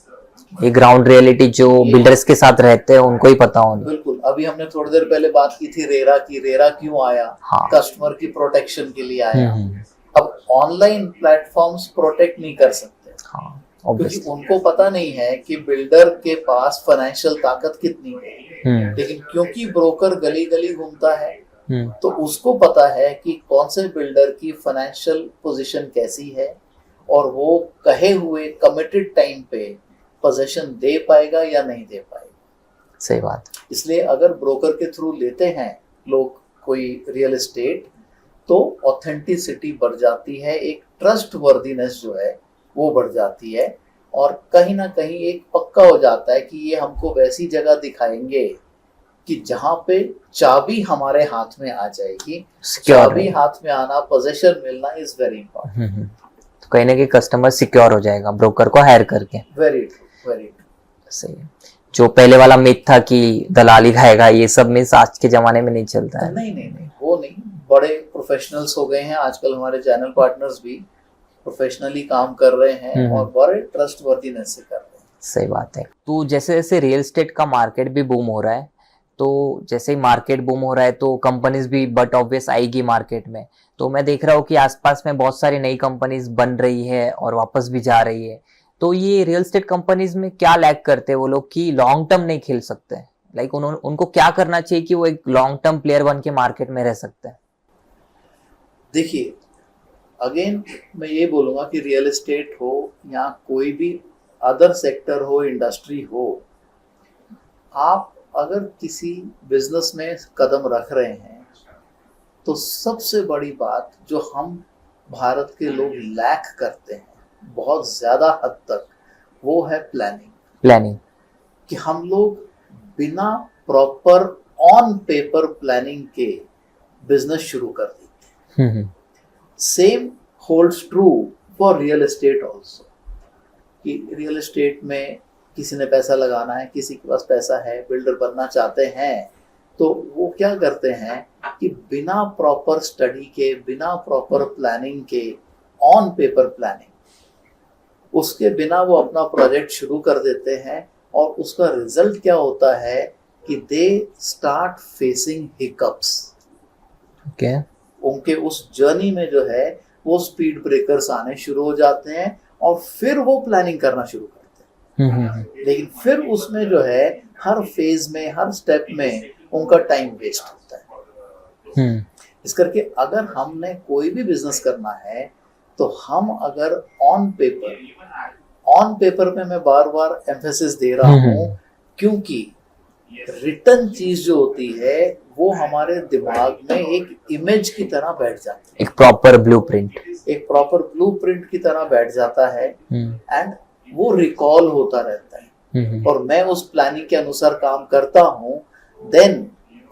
ये ग्राउंड रियलिटी जो बिल्डर्स के साथ रहते हैं उनको ही पता होना। बिल्कुल। अभी हमने थोड़ी देर पहले बात की थी रेरा की। रेरा क्यों आया? कस्टमर की प्रोटेक्शन के लिए आया। अब ऑनलाइन प्लेटफॉर्म्स प्रोटेक्ट नहीं कर सकते, क्योंकि उनको पता नहीं है कि बिल्डर के पास फाइनेंशियल ताकत कितनी है। लेकिन क्योंकि ब्रोकर गली गली घूमता है, तो उसको पता है कि कौन से बिल्डर की फाइनेंशियल पोजीशन कैसी है और वो कहे हुए कमिटेड टाइम पे पोजीशन दे पाएगा या नहीं दे पाएगा। सही बात। इसलिए अगर ब्रोकर के थ्रू लेते हैं लोग कोई रियल एस्टेट, तो ऑथेंटिसिटी बढ़ जाती है, एक ट्रस्ट वर्दीनेस जो है वो बढ़ जाती है, और कहीं ना कहीं एक पक्का हो जाता है कि ये हमको वैसी जगह दिखाएंगे कि जहां पे चाबी हमारे हाथ में आ जाएगी। चाबी हाथ में आना, पोजीशन मिलना इज वेरी इंपॉर्टेंट। तो कहीं ना कहीं कस्टमर सिक्योर हो जाएगा ब्रोकर को हायर करके। वेरी ट्रू, वेरी सही है। जो पहले वाला मिथ था कि दलाली खाएगा, ये सब मिथ आज के जमाने में नहीं चलता है। नहीं, वो नहीं। बड़े प्रोफेशनल्स हो गए हैं आजकल, हमारे चैनल पार्टनर्स भी प्रोफेशनली काम कर रहे हैं और बड़े ट्रस्टवर्दीनेस से कर रहे हैं। सही बात है। तो जैसे जैसे रियल एस्टेट का मार्केट भी बूम हो रहा है, तो जैसे ही मार्केट बूम हो रहा है तो कंपनीज भी बट ऑब्वियस आएगी मार्केट में। तो मैं देख रहा हूँ कि आसपास में बहुत सारी नई कंपनीज बन रही है और वापस भी जा रही है। तो ये रियल एस्टेट कंपनीज में क्या लैग करते हैं वो लोग कि लॉन्ग टर्म नहीं खेल सकते? लाइक उनको क्या करना चाहिए कि वो एक लॉन्ग टर्म प्लेयर बन के मार्केट में रह सकते हैं? देखिए, अगेन मैं ये बोलूँगा कि रियल एस्टेट हो या कोई भी अदर सेक्टर हो, इंडस्ट्री हो, आप अगर किसी बिजनेस में कदम रख रहे हैं तो सबसे बड़ी बात जो हम भारत के लोग लैक करते हैं बहुत ज्यादा हद तक वो है प्लानिंग। कि हम लोग बिना प्रॉपर ऑन पेपर प्लानिंग के बिजनेस शुरू कर देते हैं। Same holds true for real estate also, कि रियल एस्टेट में किसी ने पैसा लगाना है, किसी के पास पैसा है, बिल्डर बनना चाहते हैं, तो वो क्या करते हैं कि बिना प्रॉपर स्टडी के, बिना प्रॉपर प्लानिंग के, ऑन पेपर प्लानिंग, उसके बिना वो अपना प्रोजेक्ट शुरू कर देते हैं। और उसका रिजल्ट क्या होता है कि दे स्टार्ट फेसिंग हिकअप्स। उनके उस जर्नी में जो है वो स्पीड ब्रेकर्स आने शुरू हो जाते हैं और फिर वो प्लानिंग करना शुरू करते हैं। लेकिन फिर उसमें जो है हर फेज में, हर स्टेप में उनका टाइम वेस्ट होता है। इस करके अगर हमने कोई भी बिजनेस करना है तो हम अगर ऑन पेपर में मैं बार बार एम्फेसिस दे रहा हूँ, क्योंकि रिटर्न चीज जो होती है वो हमारे दिमाग में एक इमेज की तरह बैठ जाती है, एक प्रॉपर ब्लूप्रिंट की तरह बैठ जाता है एंड वो रिकॉल होता रहता है। और मैं उस प्लानिंग के अनुसार काम करता हूँ, देन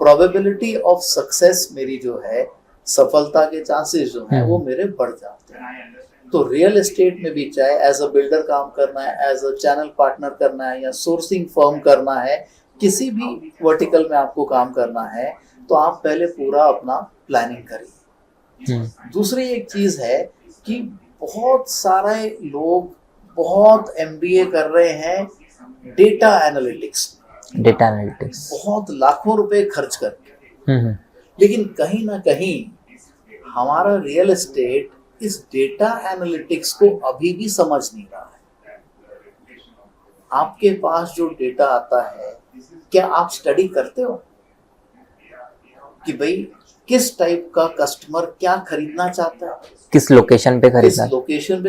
प्रोबेबिलिटी ऑफ सक्सेस मेरी जो है, सफलता के चांसेस जो है वो मेरे बढ़ जाते हैं। तो रियल एस्टेट में भी चाहे एज अ बिल्डर काम करना है, एज अ चैनल पार्टनर करना है, या सोर्सिंग फर्म करना है, किसी भी वर्टिकल में आपको काम करना है, तो आप पहले पूरा अपना प्लानिंग करिए। दूसरी एक चीज है कि बहुत सारे लोग बहुत MBA कर रहे हैं डेटा एनालिटिक्स, बहुत लाखों रुपए खर्च करके, लेकिन कहीं ना कहीं हमारा रियल एस्टेट इस डेटा एनालिटिक्स को अभी भी समझ नहीं रहा है। आपके पास जो डेटा आता है, क्या आप स्टडी करते हो कि भाई किस टाइप का कस्टमर क्या खरीदना चाहता है, किस लोकेशन पे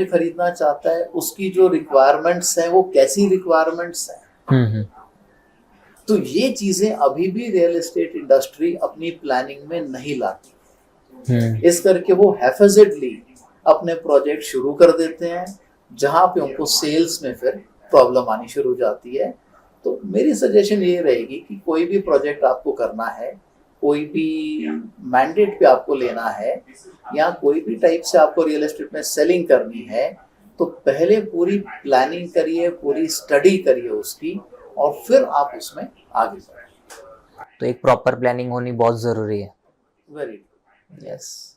खरीदना चाहता है, उसकी जो रिक्वायरमेंट्स है वो कैसी रिक्वायरमेंट्स है। तो ये चीजें अभी भी रियल एस्टेट इंडस्ट्री अपनी प्लानिंग में नहीं लाती। इस करके वो हैफेजेडली अपने प्रोजेक्ट शुरू कर देते हैं, जहां पे उनको सेल्स में फिर प्रॉब्लम आनी शुरू हो जाती है। तो मेरी सजेशन ये रहेगी कि कोई भी प्रोजेक्ट आपको करना है, कोई भी मैंडेट पे आपको लेना है, या कोई भी टाइप से आपको रियल एस्टेट में सेलिंग करनी है, तो पहले पूरी प्लानिंग करिए, पूरी स्टडी करिए उसकी, और फिर आप उसमें आगे बढ़िए। तो एक प्रॉपर प्लानिंग होनी बहुत जरूरी है। Very yes.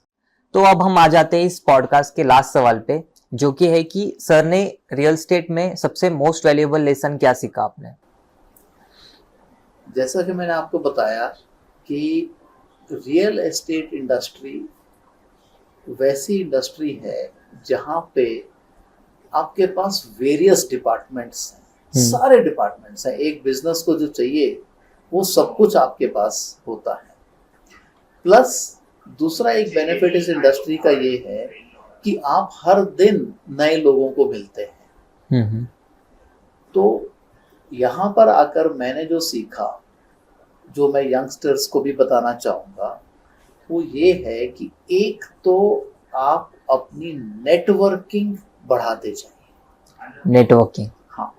तो अब हम आ जाते हैं इस पॉडकास्ट के लास्ट सवाल पे, जो कि है कि सर ने रियल एस्टेट में सबसे मोस्ट वैल्यूएबल लेसन क्या सीखा आपने? जैसा कि मैंने आपको बताया कि रियल एस्टेट इंडस्ट्री वैसी इंडस्ट्री है जहां पे आपके पास वेरियस डिपार्टमेंट्स हैं, सारे डिपार्टमेंट्स हैं। एक बिजनेस को जो चाहिए वो सब कुछ आपके पास होता है। प्लस दूसरा एक बेनिफिट इस इंडस्ट्री का ये है कि आप हर दिन नए लोगों को मिलते हैं। तो यहाँ पर आकर मैंने जो सीखा, जो मैं यंगस्टर्स को भी बताना चाहूँगा, वो ये है कि एक तो आप अपनी नेटवर्किंग बढ़ाते जाइए। नेटवर्किंग, हाँ,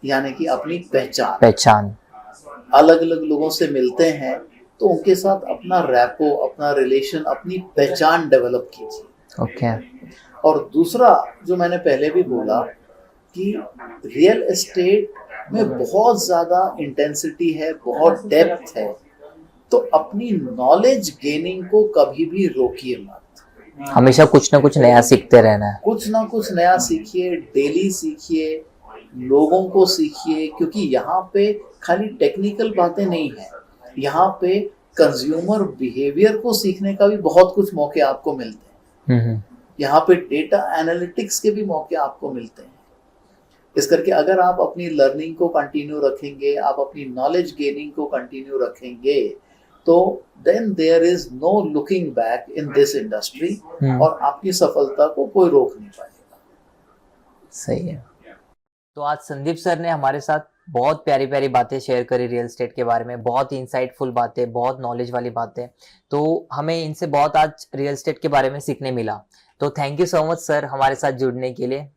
यानी कि अपनी पहचान। अलग अलग लोगों से मिलते हैं तो उनके साथ अपना रैपो, अपना रिलेशन, अपनी पहचान डेवलप कीजिए। ओके। और दूसरा जो मैंने पहले भी बोला कि रियल एस्टेट में बहुत ज़्यादा इंटेंसिटी है, बहुत डेप्थ है, तो अपनी नॉलेज गेनिंग को कभी भी रोकिए मत। हमेशा कुछ ना कुछ नया सीखते रहना है। कुछ ना कुछ नया सीखिए, डेली सीखिए, लोगों को सीखिए, क्योंकि यहाँ पे खाली टेक्निकल बातें नहीं है, यहाँ पे कंज्यूमर बिहेवियर को सीखने का भी बहुत कुछ मौके आपको मिलते हैं। यहाँ पे डेटा एनालिटिक्स के भी मौके आपको मिलते हैं। इस करके अगर आप अपनी लर्निंग को कंटिन्यू रखेंगे, आप अपनी नॉलेज गेनिंग को कंटिन्यू रखेंगे, तो then there is no looking back in this industry, और आपकी सफलता को कोई रोक नहीं पाएगा। सही है। तो आज संदीप सर ने हमारे साथ बहुत प्यारी प्यारी बातें शेयर करी रियल एस्टेट के बारे में, बहुत इंसाइटफुल बातें, बहुत नॉलेज वाली बातें। तो हमें इनसे बहुत आज रियल एस्टेट के बारे में सीखने मिला। तो thank you so much sir हमारे साथ जुड़ने के लिए।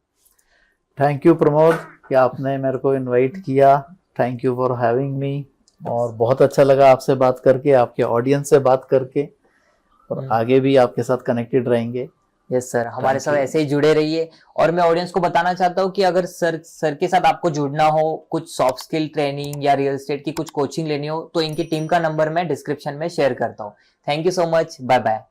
थैंक यू प्रमोद कि आपने मेरे को इनवाइट किया। Thank you for having me. और बहुत अच्छा लगा आपसे बात करके, आपके ऑडियंस से बात करके, और आगे भी आपके साथ कनेक्टेड रहेंगे। यस सर, हमारे Thank साथ you. ऐसे ही जुड़े रहिए। और मैं ऑडियंस को बताना चाहता हूँ कि अगर सर के साथ आपको जुड़ना हो, कुछ सॉफ्ट स्किल ट्रेनिंग या रियल एस्टेट की कुछ कोचिंग लेनी हो, तो इनकी टीम का नंबर मैं डिस्क्रिप्शन में शेयर करता हूँ। Thank you so much, bye bye.